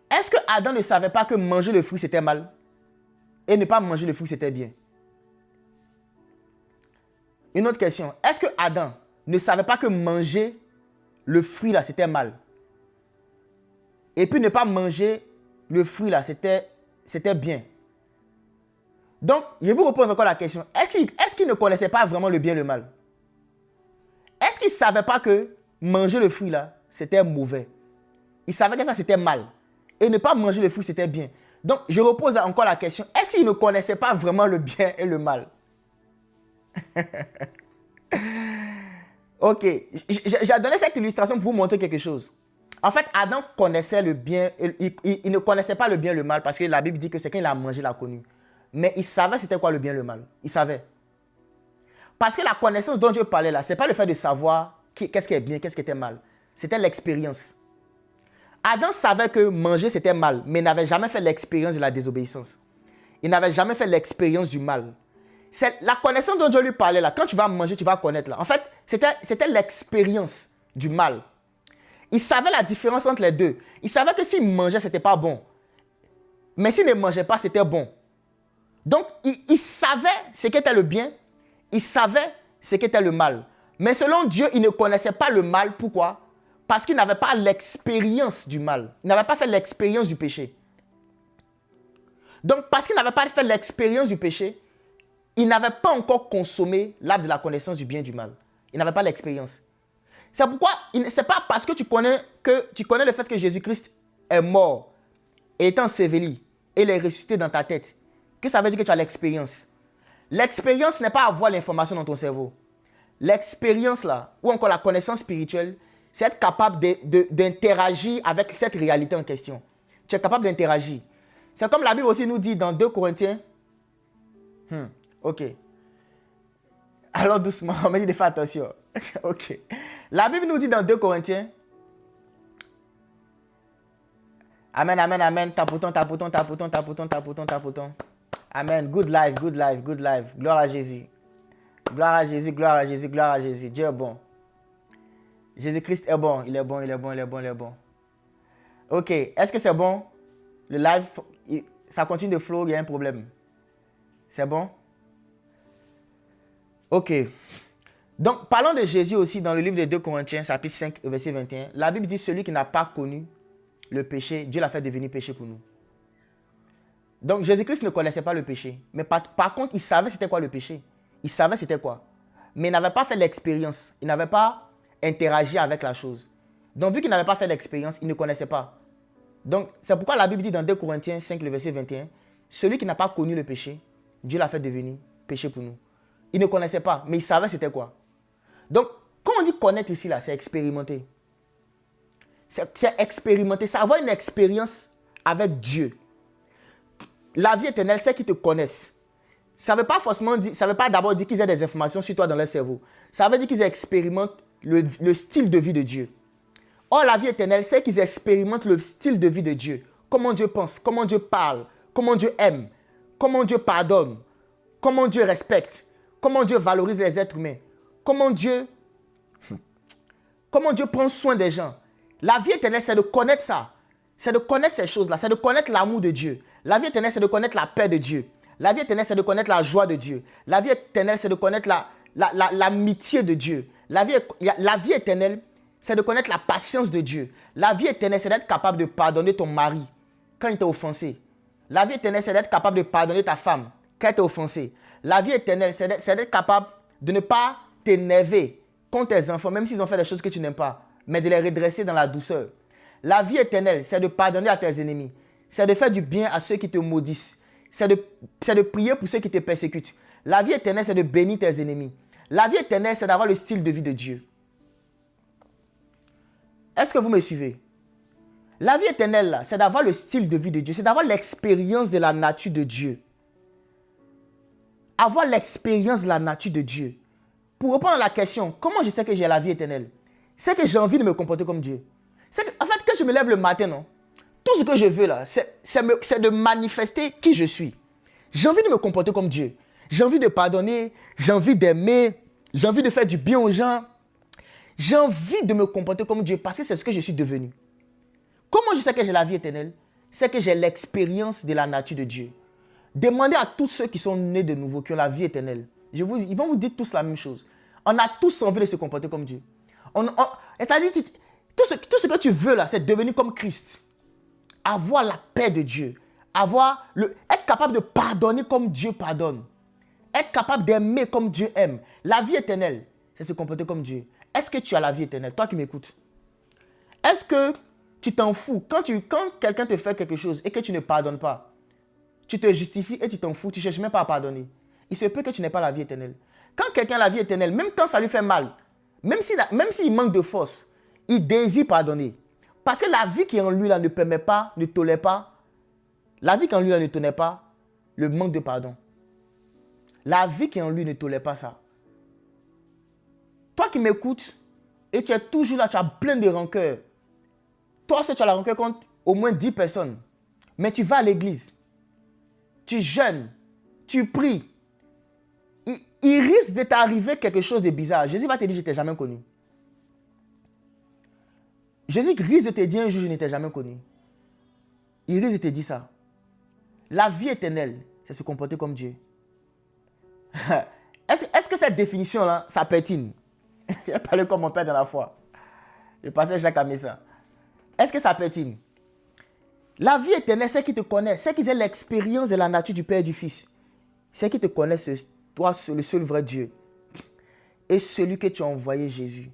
Speaker 1: est-ce que Adam ne savait pas que manger le fruit c'était mal et ne pas manger le fruit c'était bien? Une autre question, est-ce que Adam ne savait pas que manger le fruit là c'était mal et puis ne pas manger le fruit là c'était bien? Donc, je vous repose encore la question, est-ce qu'il ne connaissait pas vraiment le bien et le mal? Est-ce qu'il ne savait pas que manger le fruit là c'était mauvais? Il savait que ça c'était mal. Et ne pas manger le fruit, c'était bien. Donc, je repose encore la question. Est-ce qu'il ne connaissait pas vraiment le bien et le mal? Ok. J'ai donné cette illustration pour vous montrer quelque chose. En fait, Adam connaissait le bien. Il ne connaissait pas le bien et le mal parce que la Bible dit que c'est quand il a mangé, il a connu. Mais il savait c'était quoi le bien et le mal. Il savait. Parce que la connaissance dont Dieu parlait là, ce n'est pas le fait de savoir qu'est-ce qui est bien, qu'est-ce qui était mal. C'était l'expérience. Adam savait que manger c'était mal, mais n'avait jamais fait l'expérience de la désobéissance. Il n'avait jamais fait l'expérience du mal. C'est la connaissance dont Dieu lui parlait là. Quand tu vas manger, tu vas connaître là. En fait, c'était l'expérience du mal. Il savait la différence entre les deux. Il savait que s'il mangeait, c'était pas bon. Mais s'il ne mangeait pas, c'était bon. Donc, il savait ce qu'était le bien. Il savait ce qu'était le mal. Mais selon Dieu, il ne connaissait pas le mal. Pourquoi? Parce qu'il n'avait pas l'expérience du mal. Il n'avait pas fait l'expérience du péché. Donc, parce qu'il n'avait pas fait l'expérience du péché, il n'avait pas encore consommé l'arbre de la connaissance du bien et du mal. Il n'avait pas l'expérience. C'est pourquoi, ce n'est pas parce que tu connais le fait que Jésus-Christ est mort et est enseveli et il est ressuscité dans ta tête que ça veut dire que tu as l'expérience. L'expérience n'est pas avoir l'information dans ton cerveau. L'expérience là, ou encore la connaissance spirituelle, c'est être capable d'interagir avec cette réalité en question. Tu es capable d'interagir. C'est comme la Bible aussi nous dit dans 2 Corinthiens. Ok. Allons doucement, on me dit de faire attention. Ok. La Bible nous dit dans 2 Corinthiens. Amen, amen, amen. Tapoutons, tapoutons, tapoutons, tapoutons, tapoutons, tapoutons. Amen. Good life, good life, good life. Gloire à Jésus. Gloire à Jésus, gloire à Jésus, gloire à Jésus. Dieu est bon. Jésus-Christ est bon. Il est bon, il est bon, il est bon, il est bon. Ok. Est-ce que c'est bon? Le live, ça continue de flow, il y a un problème. C'est bon? Ok. Donc, parlons de Jésus aussi dans le livre de 2 Corinthiens, chapitre 5, verset 21. La Bible dit, celui qui n'a pas connu le péché, Dieu l'a fait devenir péché pour nous. Donc, Jésus-Christ ne connaissait pas le péché. Mais par contre, il savait c'était quoi le péché. Il savait c'était quoi. Mais il n'avait pas fait l'expérience. Il n'avait pas interagi avec la chose. Donc, vu qu'il n'avait pas fait l'expérience, il ne connaissait pas. Donc, c'est pourquoi la Bible dit dans 2 Corinthiens 5, le verset 21, celui qui n'a pas connu le péché, Dieu l'a fait devenir péché pour nous. Il ne connaissait pas, mais il savait c'était quoi. Donc, quand on dit connaître ici, là, c'est expérimenter. C'est expérimenter, c'est avoir une expérience avec Dieu. La vie éternelle, c'est qu'ils te connaissent. Ça ne veut pas forcément dire, ça veut pas d'abord dire qu'ils aient des informations sur toi dans leur cerveau. Ça veut dire qu'ils expérimentent le style de vie de Dieu. Or, la vie éternelle, c'est qu'ils expérimentent le style de vie de Dieu. Comment Dieu pense, comment Dieu parle, comment Dieu aime, comment Dieu pardonne, comment Dieu respecte, comment Dieu valorise les êtres humains, comment Dieu prend soin des gens. La vie éternelle, c'est de connaître ça. C'est de connaître ces choses-là. C'est de connaître l'amour de Dieu. La vie éternelle, c'est de connaître la paix de Dieu. La vie éternelle, c'est de connaître la joie de Dieu. La vie éternelle, c'est de connaître l'amitié de Dieu. La vie éternelle, c'est de connaître la patience de Dieu. La vie éternelle, c'est d'être capable de pardonner ton mari quand il t'a offensé. La vie éternelle, c'est d'être capable de pardonner ta femme quand elle t'a offensé. La vie éternelle, c'est d'être capable de ne pas t'énerver contre tes enfants, même s'ils ont fait des choses que tu n'aimes pas, mais de les redresser dans la douceur. La vie éternelle, c'est de pardonner à tes ennemis. C'est de faire du bien à ceux qui te maudissent. C'est de prier pour ceux qui te persécutent. La vie éternelle, c'est de bénir tes ennemis. La vie éternelle, c'est d'avoir le style de vie de Dieu. Est-ce que vous me suivez? La vie éternelle, là, c'est d'avoir le style de vie de Dieu. C'est d'avoir l'expérience de la nature de Dieu. Avoir l'expérience de la nature de Dieu. Pour répondre à la question, comment je sais que j'ai la vie éternelle? C'est que j'ai envie de me comporter comme Dieu. En fait, quand je me lève le matin, non, tout ce que je veux là, c'est de manifester qui je suis. J'ai envie de me comporter comme Dieu. J'ai envie de pardonner, j'ai envie d'aimer, j'ai envie de faire du bien aux gens. J'ai envie de me comporter comme Dieu parce que c'est ce que je suis devenu. Comment je sais que j'ai la vie éternelle? C'est que j'ai l'expérience de la nature de Dieu. Demandez à tous ceux qui sont nés de nouveau, qui ont la vie éternelle. Ils vont vous dire tous la même chose. On a tous envie de se comporter comme Dieu. C'est-à-dire, tout ce que tu veux là, c'est devenir comme Christ. Avoir la paix de Dieu. Être capable de pardonner comme Dieu pardonne. Être capable d'aimer comme Dieu aime. La vie éternelle, c'est se comporter comme Dieu. Est-ce que tu as la vie éternelle? Toi qui m'écoutes. Est-ce que tu t'en fous quand quelqu'un te fait quelque chose et que tu ne pardonnes pas? Tu te justifies et tu t'en fous, tu ne cherches même pas à pardonner. Il se peut que tu n'aies pas la vie éternelle. Quand quelqu'un a la vie éternelle, même quand ça lui fait mal, même s'il manque de force, il désire pardonner. Parce que la vie qui est en lui là ne permet pas, ne tolère pas. La vie qui est en lui là ne tolère pas le manque de pardon. La vie qui est en lui ne tolère pas ça. Toi qui m'écoutes et tu es toujours là, tu as plein de rancœur. Toi, tu as la rancœur contre au moins 10 personnes. Mais tu vas à l'église. Tu jeûnes. Tu pries. Il risque de t'arriver quelque chose de bizarre. Jésus va te dire, je ne t'ai jamais connu. Jésus risque de te dire un jour, je ne t'ai jamais connu. Il risque de te dire ça. La vie éternelle, c'est se comporter comme Dieu. Est-ce que cette définition-là, ça pétine? Il a parlé comme mon père dans la foi. Le pasteur Jacques a mis ça. Est-ce que ça pétine? La vie éternelle, c'est qui te connaissent, c'est qu'ils aient l'expérience de la nature du Père et du Fils. C'est qui te connaissent, toi, le seul vrai Dieu. Et celui que tu as envoyé, Jésus.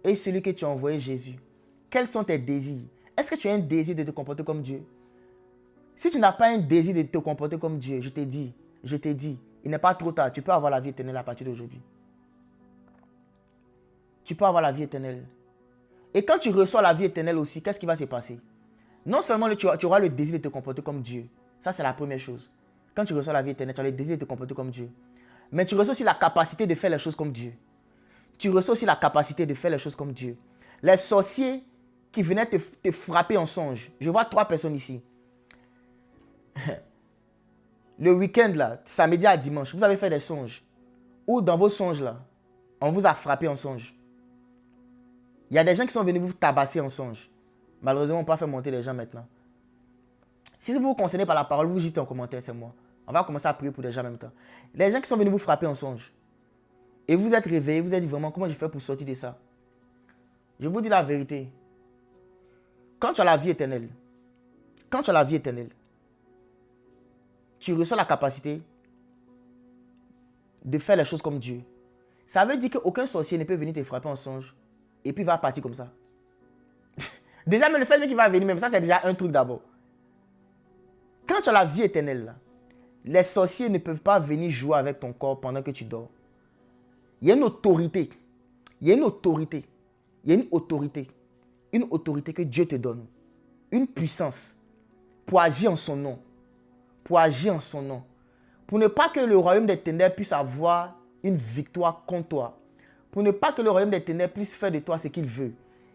Speaker 1: Et celui que tu as envoyé, Jésus. Quels sont tes désirs? Est-ce que tu as un désir de te comporter comme Dieu? Si tu n'as pas un désir de te comporter comme Dieu, je te dis, il n'est pas trop tard. Tu peux avoir la vie éternelle à partir d'aujourd'hui. Tu peux avoir la vie éternelle. Et quand tu reçois la vie éternelle aussi, qu'est-ce qui va se passer? Non seulement tu auras le désir de te comporter comme Dieu. Ça, c'est la première chose. Quand tu reçois la vie éternelle, tu as le désir de te comporter comme Dieu. Mais tu reçois aussi la capacité de faire les choses comme Dieu. Tu reçois aussi la capacité de faire les choses comme Dieu. Les sorciers qui venaient te frapper en songe. Je vois 3 personnes ici. Le week-end, là, samedi à dimanche, vous avez fait des songes. Ou dans vos songes, là, on vous a frappé en songe. Il y a des gens qui sont venus vous tabasser en songe. Malheureusement, on ne peut pas faire monter les gens maintenant. Si vous vous concernez par la parole, vous dites en commentaire, c'est moi. On va commencer à prier pour les gens en même temps. Les gens qui sont venus vous frapper en songe. Et vous êtes réveillés, vous êtes dit vraiment, comment je fais pour sortir de ça? Je vous dis la vérité. Quand tu as la vie éternelle, tu reçois la capacité de faire les choses comme Dieu. Ça veut dire qu'aucun sorcier ne peut venir te frapper en songe et puis il va partir comme ça. Déjà, même le fait qu'il va venir, même ça, c'est déjà un truc d'abord. Quand tu as la vie éternelle, là, les sorciers ne peuvent pas venir jouer avec ton corps pendant que tu dors. Il y a une autorité. Une autorité que Dieu te donne. Une puissance pour agir en son nom. Pour ne pas que le royaume des ténèbres puisse avoir une victoire contre toi. Pour ne pas que le royaume des ténèbres puisse faire de toi ce qu'il veut.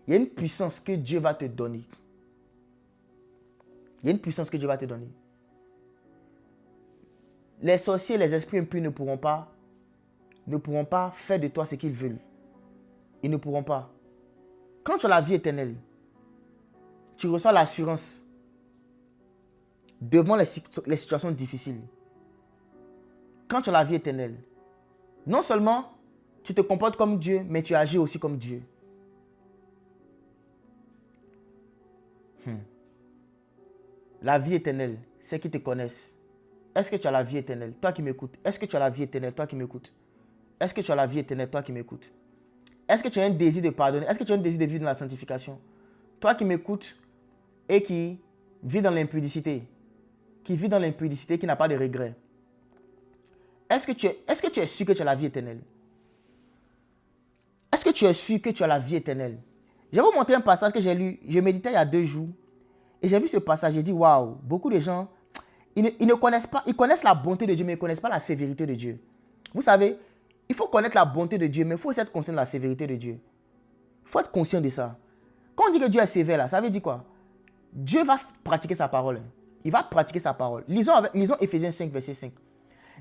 Speaker 1: Il y a une puissance que Dieu va te donner. Les sorciers, les esprits impurs ne pourront pas faire de toi ce qu'ils veulent. Ils ne pourront pas. Quand tu as la vie éternelle, tu reçois l'assurance devant les situations difficiles. Quand tu as la vie éternelle, non seulement tu te comportes comme Dieu, mais tu agis aussi comme Dieu. La vie éternelle, c'est qu'ils te connaissent. Est-ce que tu as la vie éternelle? Toi qui m'écoutes. Est-ce que tu as la vie éternelle? Toi qui m'écoutes. Est-ce que tu as la vie éternelle? Toi qui m'écoutes. Est-ce que tu as un désir de pardonner? Est-ce que tu as un désir de vivre dans la sanctification? Toi qui m'écoutes et qui vis dans l'impudicité, qui n'a pas de regrets. Est-ce que tu es sûr que tu as la vie éternelle? Est-ce que tu es sûr que tu as la vie éternelle? Je vais vous montrer un passage que j'ai lu. Je méditais il y a 2 jours. Et j'ai vu ce passage. J'ai dit, waouh, beaucoup de gens, ils ne connaissent pas, ils connaissent la bonté de Dieu, mais ils ne connaissent pas la sévérité de Dieu. Vous savez, il faut connaître la bonté de Dieu, mais il faut aussi être conscient de la sévérité de Dieu. Il faut être conscient de ça. Quand on dit que Dieu est sévère, là, ça veut dire quoi? Dieu va pratiquer sa parole. Il va pratiquer sa parole. Lisons Éphésiens 5, verset 5.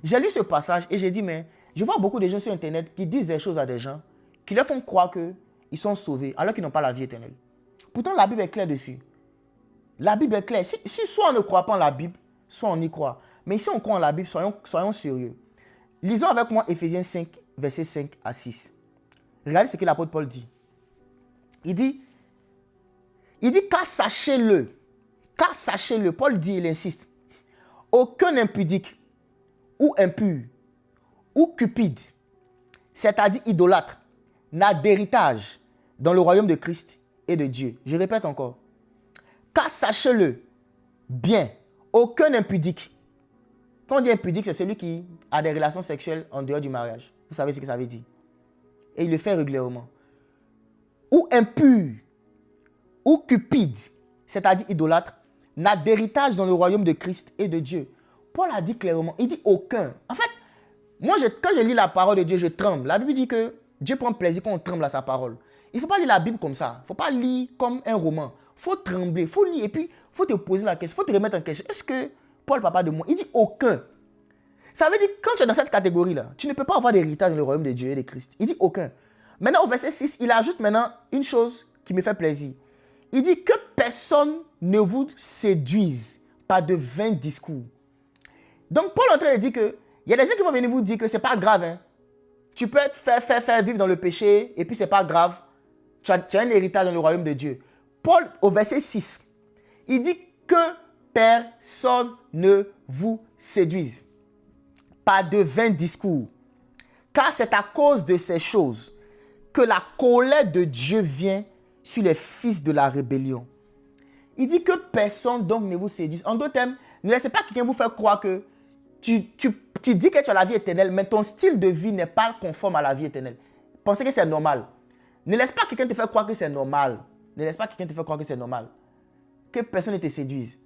Speaker 1: J'ai lu ce passage et j'ai dit, mais je vois beaucoup de gens sur Internet qui disent des choses à des gens qui leur font croire qu'ils sont sauvés alors qu'ils n'ont pas la vie éternelle. Pourtant, la Bible est claire dessus. La Bible est claire. Si soit on ne croit pas en la Bible, soit on y croit. Mais si on croit en la Bible, soyons sérieux. Lisons avec moi Éphésiens 5, verset 5 à 6. Regardez ce que l'apôtre Paul dit. Il dit, car sachez-le, Paul dit, il insiste, aucun impudique, ou impur, ou cupide, c'est-à-dire idolâtre, n'a d'héritage dans le royaume de Christ et de Dieu. Je répète encore. Car sachez-le bien, aucun impudique. Quand on dit impudique, c'est celui qui a des relations sexuelles en dehors du mariage. Vous savez ce que ça veut dire. Et il le fait régulièrement. Ou impur, ou cupide, c'est-à-dire idolâtre, n'a d'héritage dans le royaume de Christ et de Dieu. Paul a dit clairement, il dit aucun. En fait, moi, quand je lis la parole de Dieu, je tremble. La Bible dit que Dieu prend plaisir quand on tremble à sa parole. Il ne faut pas lire la Bible comme ça. Il ne faut pas lire comme un roman. Il faut trembler, il faut lire et puis il faut te poser la question, il faut te remettre en question. Est-ce que Paul parle pas de moi? Il dit aucun. Ça veut dire que quand tu es dans cette catégorie-là, tu ne peux pas avoir d'héritage dans le royaume de Dieu et de Christ. Il dit aucun. Maintenant, au verset 6, il ajoute maintenant une chose qui me fait plaisir. Il dit que personne ne vous séduise par de vains discours. Donc, Paul est en train de dire qu'il y a des gens qui vont venir vous dire que ce n'est pas grave. Hein. Tu peux te faire vivre dans le péché et puis ce n'est pas grave. Tu as un héritage dans le royaume de Dieu. Paul, au verset 6, il dit que personne ne vous séduise par de vains discours. Car c'est à cause de ces choses que la colère de Dieu vient sur les fils de la rébellion. Il dit que personne donc ne vous séduise. En d'autres termes, ne laissez pas quelqu'un vous faire croire que tu dis que tu as la vie éternelle, mais ton style de vie n'est pas conforme à la vie éternelle. Pensez que c'est normal. Ne laisse pas quelqu'un te faire croire que c'est normal. Ne laisse pas quelqu'un te faire croire que c'est normal. Que personne ne te séduise.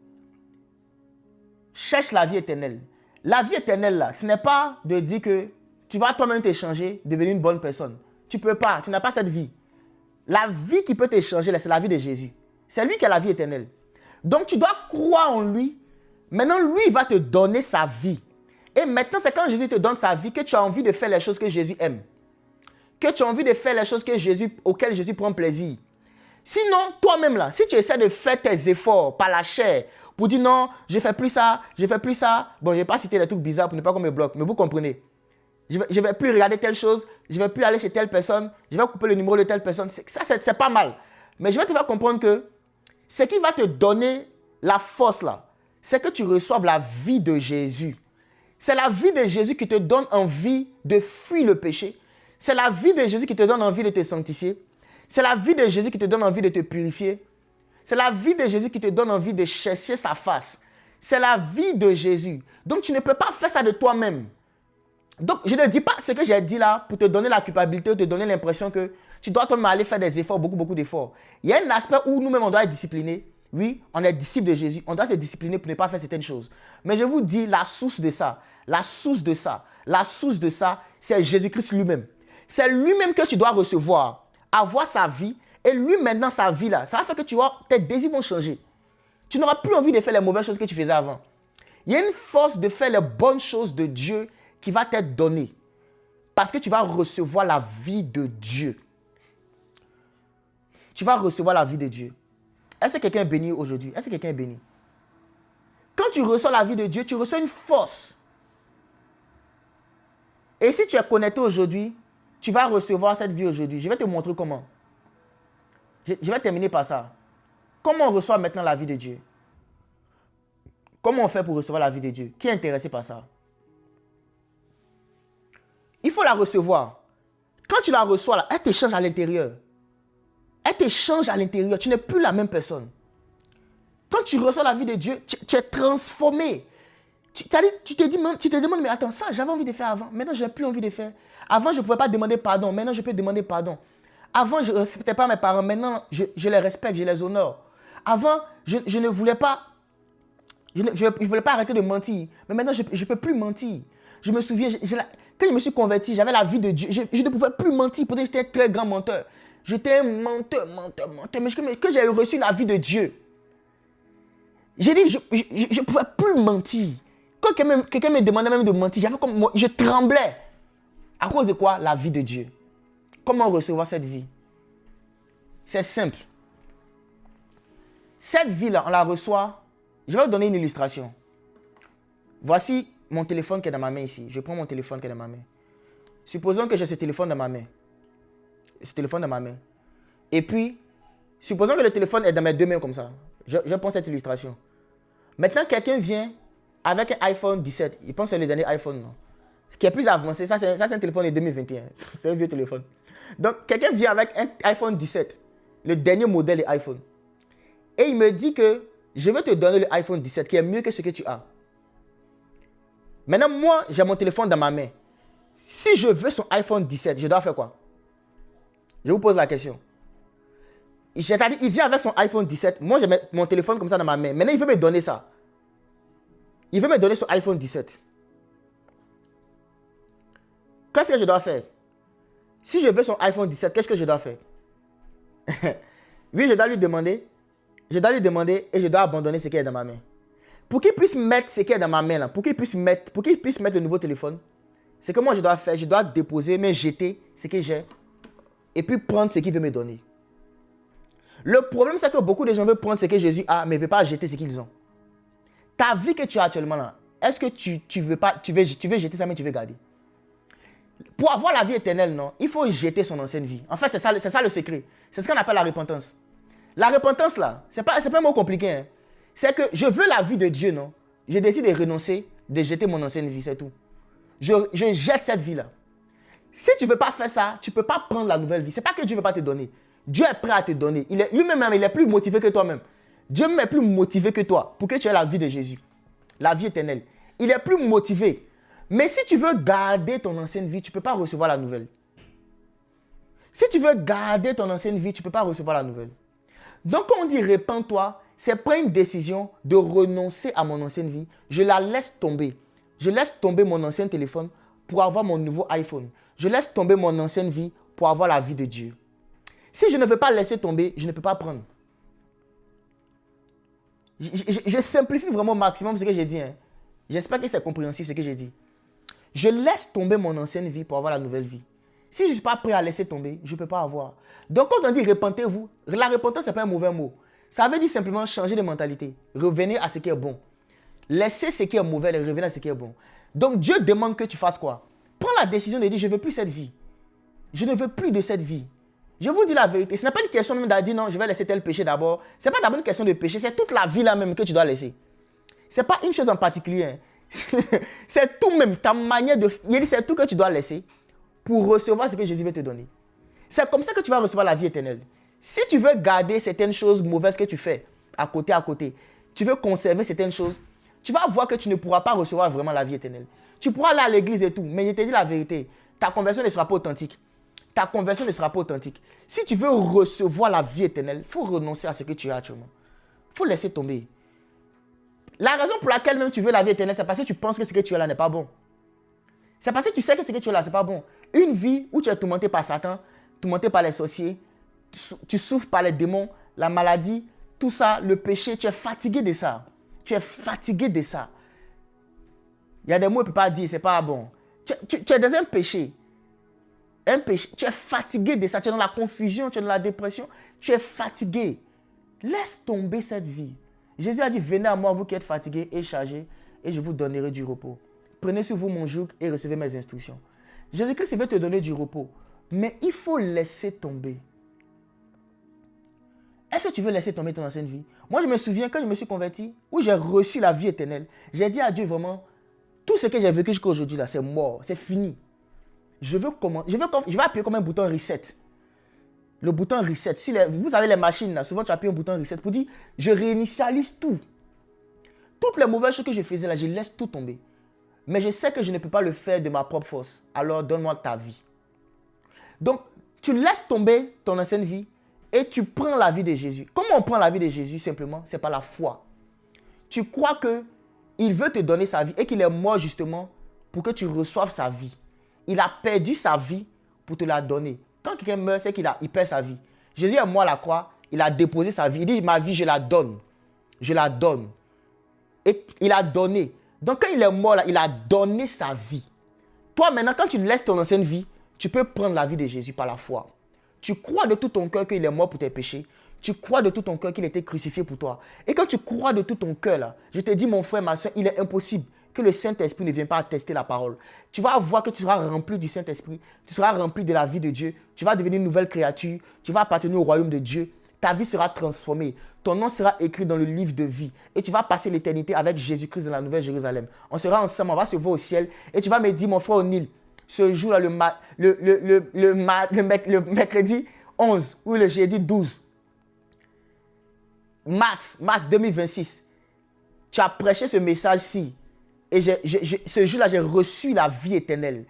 Speaker 1: Cherche la vie éternelle. La vie éternelle, là, ce n'est pas de dire que tu vas toi-même te changer, devenir une bonne personne. Tu ne peux pas, tu n'as pas cette vie. La vie qui peut te changer, c'est la vie de Jésus. C'est lui qui a la vie éternelle. Donc tu dois croire en lui. Maintenant, lui, il va te donner sa vie. Et maintenant, c'est quand Jésus te donne sa vie que tu as envie de faire les choses que Jésus aime. Que tu as envie de faire les choses auxquelles Jésus prend plaisir. Sinon, toi-même là, si tu essaies de faire tes efforts par la chair, pour dire non, je ne fais plus ça, je ne fais plus ça. Bon, je ne vais pas citer des trucs bizarres pour ne pas qu'on me bloque, mais vous comprenez. Je ne vais plus regarder telle chose, je ne vais plus aller chez telle personne, je vais couper le numéro de telle personne. Ça, c'est pas mal. Mais je vais te faire comprendre que ce qui va te donner la force là, c'est que tu reçoives la vie de Jésus. C'est la vie de Jésus qui te donne envie de fuir le péché. C'est la vie de Jésus qui te donne envie de te sanctifier. C'est la vie de Jésus qui te donne envie de te purifier. C'est la vie de Jésus qui te donne envie de chercher sa face. C'est la vie de Jésus. Donc, tu ne peux pas faire ça de toi-même. Donc, je ne dis pas ce que j'ai dit là pour te donner la culpabilité ou te donner l'impression que tu dois toi-même aller faire des efforts, beaucoup d'efforts. Il y a un aspect où nous-mêmes, on doit être disciplinés. Oui, on est disciples de Jésus. On doit se discipliner pour ne pas faire certaines choses. Mais je vous dis, la source de ça, c'est Jésus-Christ lui-même. C'est lui-même que tu dois recevoir, avoir sa vie. Et lui, maintenant, sa vie là, ça va faire que tes désirs vont changer. Tu n'auras plus envie de faire les mauvaises choses que tu faisais avant. Il y a une force de faire les bonnes choses de Dieu qui va t'être donnée. Parce que tu vas recevoir la vie de Dieu. Tu vas recevoir la vie de Dieu. Est-ce que quelqu'un est béni aujourd'hui? Est-ce que quelqu'un est béni? Quand tu reçois la vie de Dieu, tu reçois une force. Et si tu es connecté aujourd'hui, tu vas recevoir cette vie aujourd'hui. Je vais te montrer comment. Je vais terminer par ça. Comment on reçoit maintenant la vie de Dieu? Comment on fait pour recevoir la vie de Dieu? Qui est intéressé par ça? Il faut la recevoir. Quand tu la reçois, là, elle te change à l'intérieur. Elle te change à l'intérieur. Tu n'es plus la même personne. Quand tu reçois la vie de Dieu, tu es transformé. Tu te demandes, mais attends, ça, j'avais envie de faire avant. Maintenant, je n'ai plus envie de faire. Avant, je ne pouvais pas demander pardon. Maintenant, je peux demander pardon. Avant, je ne respectais pas mes parents. Maintenant, je les respecte, je les honore. Avant, je ne voulais pas, je voulais pas arrêter de mentir. Mais maintenant, je ne peux plus mentir. Je me souviens, quand je me suis converti, j'avais la vie de Dieu. Je ne pouvais plus mentir. Pourtant, j'étais un très grand menteur. J'étais un menteur. Mais quand j'ai reçu la vie de Dieu, j'ai dit, je ne pouvais plus mentir. Quand quelqu'un me demandait même de mentir, je tremblais. À cause de quoi? La vie de Dieu. Comment recevoir cette vie? C'est simple. Cette vie-là, on la reçoit. Je vais vous donner une illustration. Voici mon téléphone qui est dans ma main ici. Je prends mon téléphone qui est dans ma main. Supposons que j'ai ce téléphone dans ma main. Ce téléphone dans ma main. Et puis, supposons que le téléphone est dans mes deux mains comme ça. Je prends cette illustration. Maintenant, quelqu'un vient avec un iPhone 17. Il pense que c'est le dernier iPhone, non? Ce qui est plus avancé, ça c'est un téléphone de 2021. C'est un vieux téléphone. Donc, quelqu'un vient avec un iPhone 17. Le dernier modèle de iPhone. Et il me dit que je vais te donner le iPhone 17 qui est mieux que ce que tu as. Maintenant, moi, j'ai mon téléphone dans ma main. Si je veux son iPhone 17, je dois faire quoi? Je vous pose la question. C'est-à-dire, il vient avec son iPhone 17. Moi, j'ai mon téléphone comme ça dans ma main. Maintenant, il veut me donner ça. Il veut me donner son iPhone 17. Qu'est-ce que je dois faire? Si je veux son iPhone 17, qu'est-ce que je dois faire? Oui, je dois lui demander. Je dois lui demander et je dois abandonner ce qui est dans ma main. Pour qu'il puisse mettre ce qui est dans ma main, là, pour qu'il puisse mettre le nouveau téléphone, c'est que moi je dois faire, je dois déposer, mais jeter ce que j'ai et puis prendre ce qu'il veut me donner. Le problème, c'est que beaucoup de gens veulent prendre ce que Jésus a, mais ne veulent pas jeter ce qu'ils ont. Ta vie que tu as actuellement là, est-ce que tu veux jeter ça, mais tu veux garder? Pour avoir la vie éternelle, non, il faut jeter son ancienne vie. En fait, c'est ça le secret. C'est ce qu'on appelle la repentance. La repentance, là, c'est pas un mot compliqué. Hein. C'est que je veux la vie de Dieu, non? Je décide de renoncer, de jeter mon ancienne vie, c'est tout. Je jette cette vie-là. Si tu ne veux pas faire ça, tu ne peux pas prendre la nouvelle vie. Ce n'est pas que Dieu ne veut pas te donner. Dieu est prêt à te donner. Lui-même, il est plus motivé que toi-même. Dieu même est plus motivé que toi pour que tu aies la vie de Jésus. La vie éternelle. Il est plus motivé. Mais si tu veux garder ton ancienne vie, tu ne peux pas recevoir la nouvelle. Si tu veux garder ton ancienne vie, tu ne peux pas recevoir la nouvelle. Donc, quand on dit répands-toi, c'est prendre une décision de renoncer à mon ancienne vie. Je la laisse tomber. Je laisse tomber mon ancien téléphone pour avoir mon nouveau iPhone. Je laisse tomber mon ancienne vie pour avoir la vie de Dieu. Si je ne veux pas laisser tomber, je ne peux pas prendre. Je simplifie vraiment au maximum ce que j'ai dit. Hein. J'espère que c'est compréhensif ce que j'ai dit. Je laisse tomber mon ancienne vie pour avoir la nouvelle vie. Si je ne suis pas prêt à laisser tomber, je ne peux pas avoir. Donc quand on dit repentez-vous, la repentance, ce n'est pas un mauvais mot. Ça veut dire simplement changer de mentalité. Revenez à ce qui est bon. Laissez ce qui est mauvais et revenez à ce qui est bon. Donc Dieu demande que tu fasses quoi? Prends la décision de dire je ne veux plus cette vie. Je ne veux plus de cette vie. Je vous dis la vérité. Ce n'est pas une question même de dire non, je vais laisser tel péché d'abord. Ce n'est pas d'abord une question de péché. C'est toute la vie là même que tu dois laisser. Ce n'est pas une chose en particulier. Hein. C'est tout même, ta manière de... C'est tout que tu dois laisser pour recevoir ce que Jésus veut te donner. C'est comme ça que tu vas recevoir la vie éternelle. Si tu veux garder certaines choses mauvaises que tu fais à côté, tu veux conserver certaines choses, tu vas voir que tu ne pourras pas recevoir vraiment la vie éternelle. Tu pourras aller à l'église et tout, mais je te dis la vérité, ta conversion ne sera pas authentique. Ta conversion ne sera pas authentique. Si tu veux recevoir la vie éternelle, il faut renoncer à ce que tu as actuellement. Il faut laisser tomber. La raison pour laquelle même tu veux la vie éternelle, c'est parce que tu penses que ce que tu as là n'est pas bon. C'est parce que tu sais que ce que tu as là, ce n'est pas bon. Une vie où tu es tourmenté par Satan, tourmenté par les sorciers, tu souffres par les démons, la maladie, tout ça, le péché, tu es fatigué de ça. Tu es fatigué de ça. Il y a des mots que tu ne peux pas dire, ce n'est pas bon. Tu es dans un péché. Un péché. Tu es fatigué de ça. Tu es dans la confusion, tu es dans la dépression. Tu es fatigué. Laisse tomber cette vie. Jésus a dit, venez à moi, vous qui êtes fatigués et chargés, et je vous donnerai du repos. Prenez sur vous mon joug et recevez mes instructions. Jésus-Christ veut te donner du repos. Mais il faut laisser tomber. Est-ce que tu veux laisser tomber ton ancienne vie? Moi, je me souviens quand je me suis converti, où j'ai reçu la vie éternelle, j'ai dit à Dieu vraiment, tout ce que j'ai vécu jusqu'à aujourd'hui, là, c'est mort, c'est fini. Je vais appuyer comme un bouton reset. Le bouton reset. Si vous avez les machines, là, souvent tu appuies un bouton reset pour dire, je réinitialise tout. Toutes les mauvaises choses que je faisais là, je laisse tout tomber. Mais je sais que je ne peux pas le faire de ma propre force. Alors donne-moi ta vie. Donc, tu laisses tomber ton ancienne vie et tu prends la vie de Jésus. Comment on prend la vie de Jésus simplement? C'est par la foi. Tu crois qu'il veut te donner sa vie et qu'il est mort justement pour que tu reçoives sa vie. Il a perdu sa vie pour te la donner. Quand quelqu'un meurt, c'est qu'il perd sa vie. Jésus est mort à la croix, il a déposé sa vie. Il dit, ma vie, je la donne. Je la donne. Et il a donné. Donc quand il est mort là, il a donné sa vie. Toi maintenant, quand tu laisses ton ancienne vie, tu peux prendre la vie de Jésus par la foi. Tu crois de tout ton cœur qu'il est mort pour tes péchés. Tu crois de tout ton cœur qu'il a été crucifié pour toi. Et quand tu crois de tout ton cœur là, je te dis mon frère, ma soeur, il est impossible que le Saint-Esprit ne vienne pas attester la parole. Tu vas voir que tu seras rempli du Saint-Esprit. Tu seras rempli de la vie de Dieu. Tu vas devenir une nouvelle créature. Tu vas appartenir au royaume de Dieu. Ta vie sera transformée. Ton nom sera écrit dans le livre de vie. Et tu vas passer l'éternité avec Jésus-Christ dans la Nouvelle Jérusalem. On sera ensemble, on va se voir au ciel. Et tu vas me dire, mon frère O'Neill, ce jour-là, le mercredi 11 ou le jeudi 12 mars 2026, tu as prêché ce message-ci. Et ce jour-là, j'ai reçu la vie éternelle.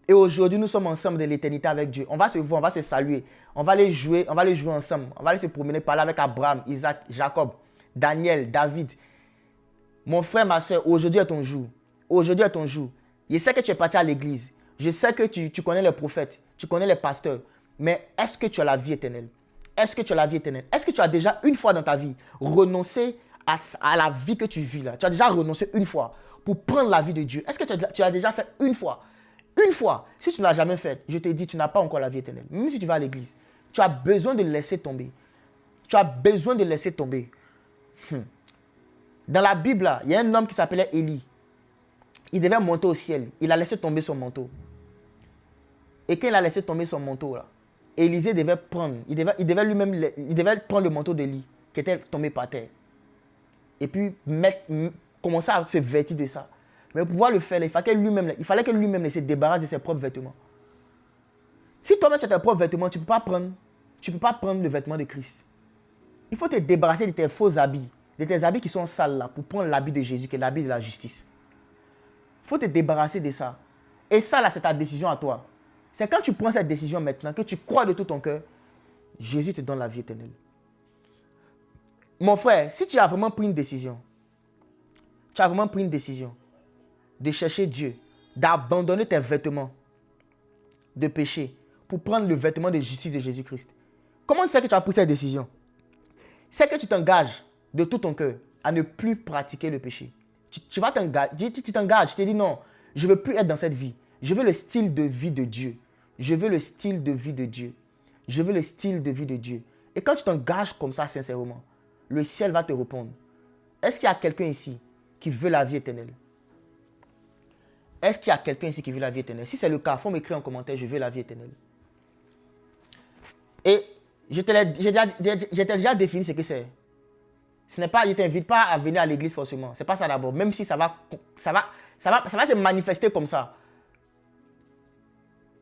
Speaker 1: Et aujourd'hui, nous sommes ensemble de l'éternité avec Dieu. On va se voir, on va se saluer. On va les jouer ensemble. On va aller se promener, parler avec Abraham, Isaac, Jacob, Daniel, David. Mon frère, ma soeur, aujourd'hui est ton jour. Aujourd'hui est ton jour. Je sais que tu es parti à l'église. Je sais que tu connais les prophètes. Tu connais les pasteurs. Mais est-ce que tu as la vie éternelle? Est-ce que tu as la vie éternelle? Est-ce que tu as déjà une fois dans ta vie renoncé à la vie que tu vis là? Tu as déjà renoncé une fois pour prendre la vie de Dieu. Est-ce que tu as déjà fait une fois? Une fois. Si tu ne l'as jamais fait, je te dis, tu n'as pas encore la vie éternelle. Même si tu vas à l'église, tu as besoin de laisser tomber. Tu as besoin de laisser tomber. Dans la Bible, là, il y a un homme qui s'appelait Élie. Il devait monter au ciel. Il a laissé tomber son manteau. Et quand il a laissé tomber son manteau, là, Élisée devait prendre, il devait prendre le manteau d'Élie qui était tombé par terre. Et puis commencer à se vêtir de ça. Mais pour pouvoir le faire, il fallait que lui-même se débarrasse de ses propres vêtements. Si toi-même tu as tes propres vêtements, tu ne peux pas prendre le vêtement de Christ. Il faut te débarrasser de tes faux habits, de tes habits qui sont sales là, pour prendre l'habit de Jésus, qui est l'habit de la justice. Il faut te débarrasser de ça. Et ça là, c'est ta décision à toi. C'est quand tu prends cette décision maintenant, que tu crois de tout ton cœur, Jésus te donne la vie éternelle. Mon frère, si tu as vraiment pris une décision, de chercher Dieu, d'abandonner tes vêtements de péché pour prendre le vêtement de justice de Jésus-Christ. Comment tu sais que tu as pris cette décision? C'est que tu t'engages de tout ton cœur à ne plus pratiquer le péché. Tu t'engages, tu te dis non, je ne veux plus être dans cette vie. Je veux le style de vie de Dieu. Je veux le style de vie de Dieu. Je veux le style de vie de Dieu. Et quand tu t'engages comme ça sincèrement, le ciel va te répondre. Est-ce qu'il y a quelqu'un ici qui veut la vie éternelle? Est-ce qu'il y a quelqu'un ici qui veut la vie éternelle? Si c'est le cas, il faut m'écrire en commentaire, je veux la vie éternelle. Et j'ai déjà défini ce que c'est. Ce n'est pas, je ne t'invite pas à venir à l'église forcément. Ce n'est pas ça d'abord. Même si ça va se manifester comme ça.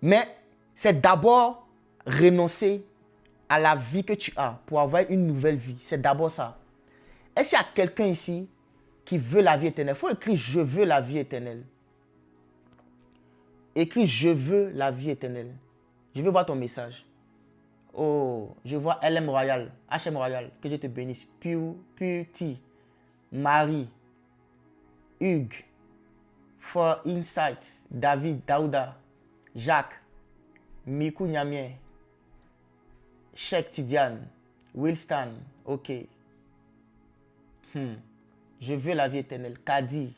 Speaker 1: Mais c'est d'abord renoncer à la vie que tu as pour avoir une nouvelle vie. C'est d'abord ça. Est-ce qu'il y a quelqu'un ici qui veut la vie éternelle? Il faut écrire « Je veux la vie éternelle ». Écris « Je veux la vie éternelle ». Je veux voir ton message. Oh, je vois LM Royal, HM Royal, que Dieu te bénisse. Puti, Marie, Hugues, For Insight, David, Daouda, Jacques, Miku Nyamien, Sheikh Tidiane, Wilstan, ok. Je veux la vie éternelle. Kadi,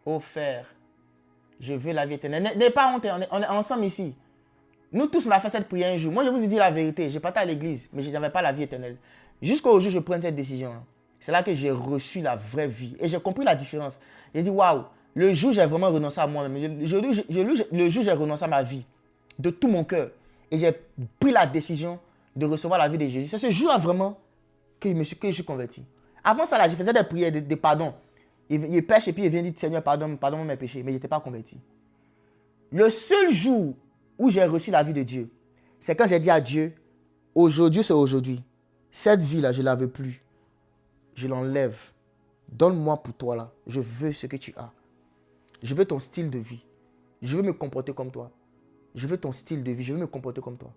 Speaker 1: Offert, je veux la vie éternelle. N'ayez pas honte, on est ensemble ici. Nous tous, on a fait cette prière un jour. Moi, je vous ai dit la vérité. Je partais à l'église, mais je n'avais pas la vie éternelle. Jusqu'au jour où je prends cette décision, c'est là que j'ai reçu la vraie vie. Et j'ai compris la différence. J'ai dit, waouh, le jour où j'ai vraiment renoncé à moi-même, le jour où j'ai renoncé à ma vie, de tout mon cœur, et j'ai pris la décision de recevoir la vie de Jésus, c'est ce jour-là vraiment que je suis converti. Avant ça, là, je faisais des prières de pardon. Il pêche et puis il vient dire, Seigneur, pardonne mes péchés. Mais je n'étais pas converti. Le seul jour où j'ai reçu la vie de Dieu, c'est quand j'ai dit à Dieu, aujourd'hui c'est aujourd'hui. Cette vie-là, je ne la veux plus. Je l'enlève. Donne-moi pour toi là. Je veux ce que tu as. Je veux ton style de vie. Je veux me comporter comme toi. Je veux ton style de vie. Je veux me comporter comme toi.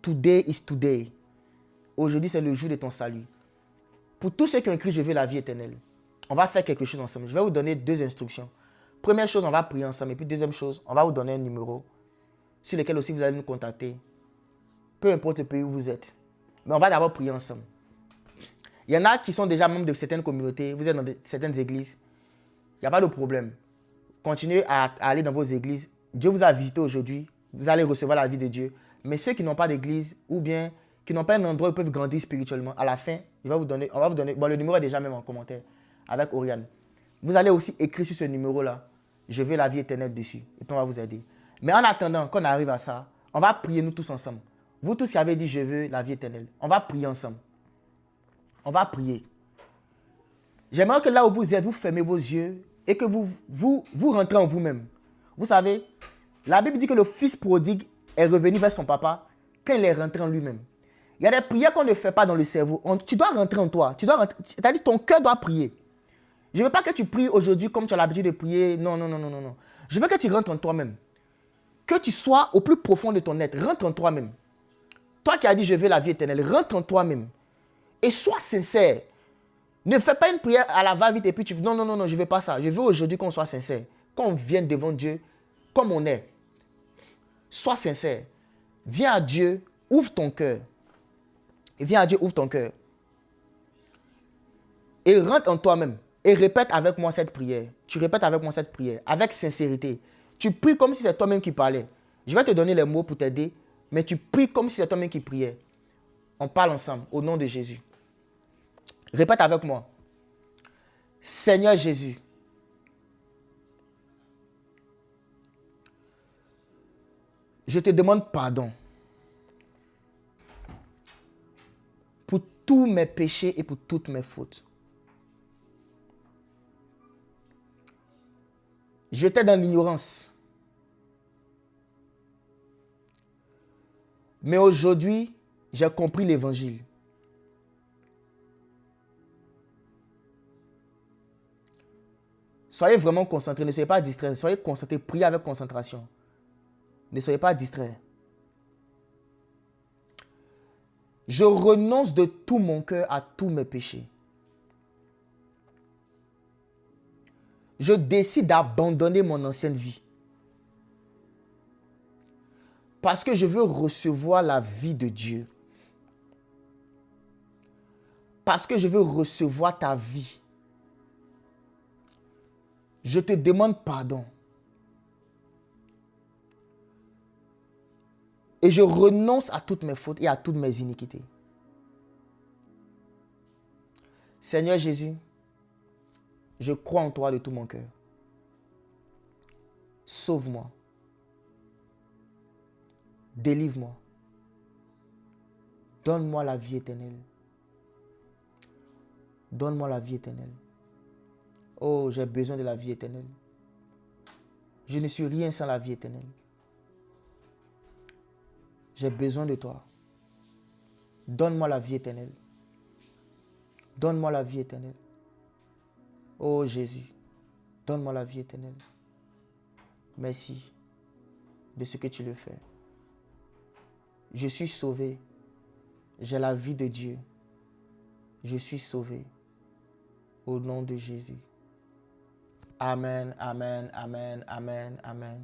Speaker 1: Today is today. Aujourd'hui, c'est le jour de ton salut. Pour tous ceux qui ont écrit « Je veux la vie éternelle », on va faire quelque chose ensemble. Je vais vous donner 2 instructions. Première chose, on va prier ensemble. Et puis deuxième chose, on va vous donner un numéro sur lequel aussi vous allez nous contacter. Peu importe le pays où vous êtes. Mais on va d'abord prier ensemble. Il y en a qui sont déjà membres de certaines communautés. Vous êtes dans certaines églises. Il n'y a pas de problème. Continuez à aller dans vos églises. Dieu vous a visité aujourd'hui. Vous allez recevoir la vie de Dieu. Mais ceux qui n'ont pas d'église ou bien qui n'ont pas un endroit où ils peuvent grandir spirituellement, à la fin, on va vous donner, bon, le numéro est déjà même en commentaire avec Oriane. Vous allez aussi écrire sur ce numéro-là, je veux la vie éternelle dessus. Et puis on va vous aider. Mais en attendant qu'on arrive à ça, on va prier nous tous ensemble. Vous tous qui avez dit je veux la vie éternelle, on va prier ensemble. On va prier. J'aimerais que là où vous êtes, vous fermez vos yeux et que vous rentrez en vous-même. Vous savez, la Bible dit que le fils prodigue est revenu vers son papa quand il est rentré en lui-même. Il y a des prières qu'on ne fait pas dans le cerveau. Tu dois rentrer en toi. C'est-à-dire ton cœur doit prier. Je ne veux pas que tu pries aujourd'hui comme tu as l'habitude de prier. Non, non, non, non, non. Je veux que tu rentres en toi-même. Que tu sois au plus profond de ton être. Rentre en toi-même. Toi qui as dit je veux la vie éternelle, rentre en toi-même. Et sois sincère. Ne fais pas une prière à la va-vite et puis tu dis non, non, non, non, je ne veux pas ça. Je veux aujourd'hui qu'on soit sincère. Qu'on vienne devant Dieu comme on est. Sois sincère. Viens à Dieu, ouvre ton cœur. Et viens à Dieu, ouvre ton cœur. Et rentre en toi-même. Et répète avec moi cette prière. Tu répètes avec moi cette prière. Avec sincérité. Tu pries comme si c'est toi-même qui parlais. Je vais te donner les mots pour t'aider. Mais tu pries comme si c'est toi-même qui priais. On parle ensemble. Au nom de Jésus. Répète avec moi. Seigneur Jésus. Je te demande pardon. Pour tous mes péchés et pour toutes mes fautes. J'étais dans l'ignorance. Mais aujourd'hui, j'ai compris l'évangile. Soyez vraiment concentrés, ne soyez pas distraits. Soyez concentrés, priez avec concentration. Ne soyez pas distraits. Je renonce de tout mon cœur à tous mes péchés. Je décide d'abandonner mon ancienne vie. Parce que je veux recevoir la vie de Dieu. Parce que je veux recevoir ta vie. Je te demande pardon. Et je renonce à toutes mes fautes et à toutes mes iniquités. Seigneur Jésus, je crois en toi de tout mon cœur. Sauve-moi. Délivre-moi. Donne-moi la vie éternelle. Donne-moi la vie éternelle. Oh, j'ai besoin de la vie éternelle. Je ne suis rien sans la vie éternelle. J'ai besoin de toi. Donne-moi la vie éternelle. Donne-moi la vie éternelle. Oh Jésus, donne-moi la vie éternelle. Merci de ce que tu le fais. Je suis sauvé. J'ai la vie de Dieu. Je suis sauvé. Au nom de Jésus. Amen, amen, amen, amen, amen.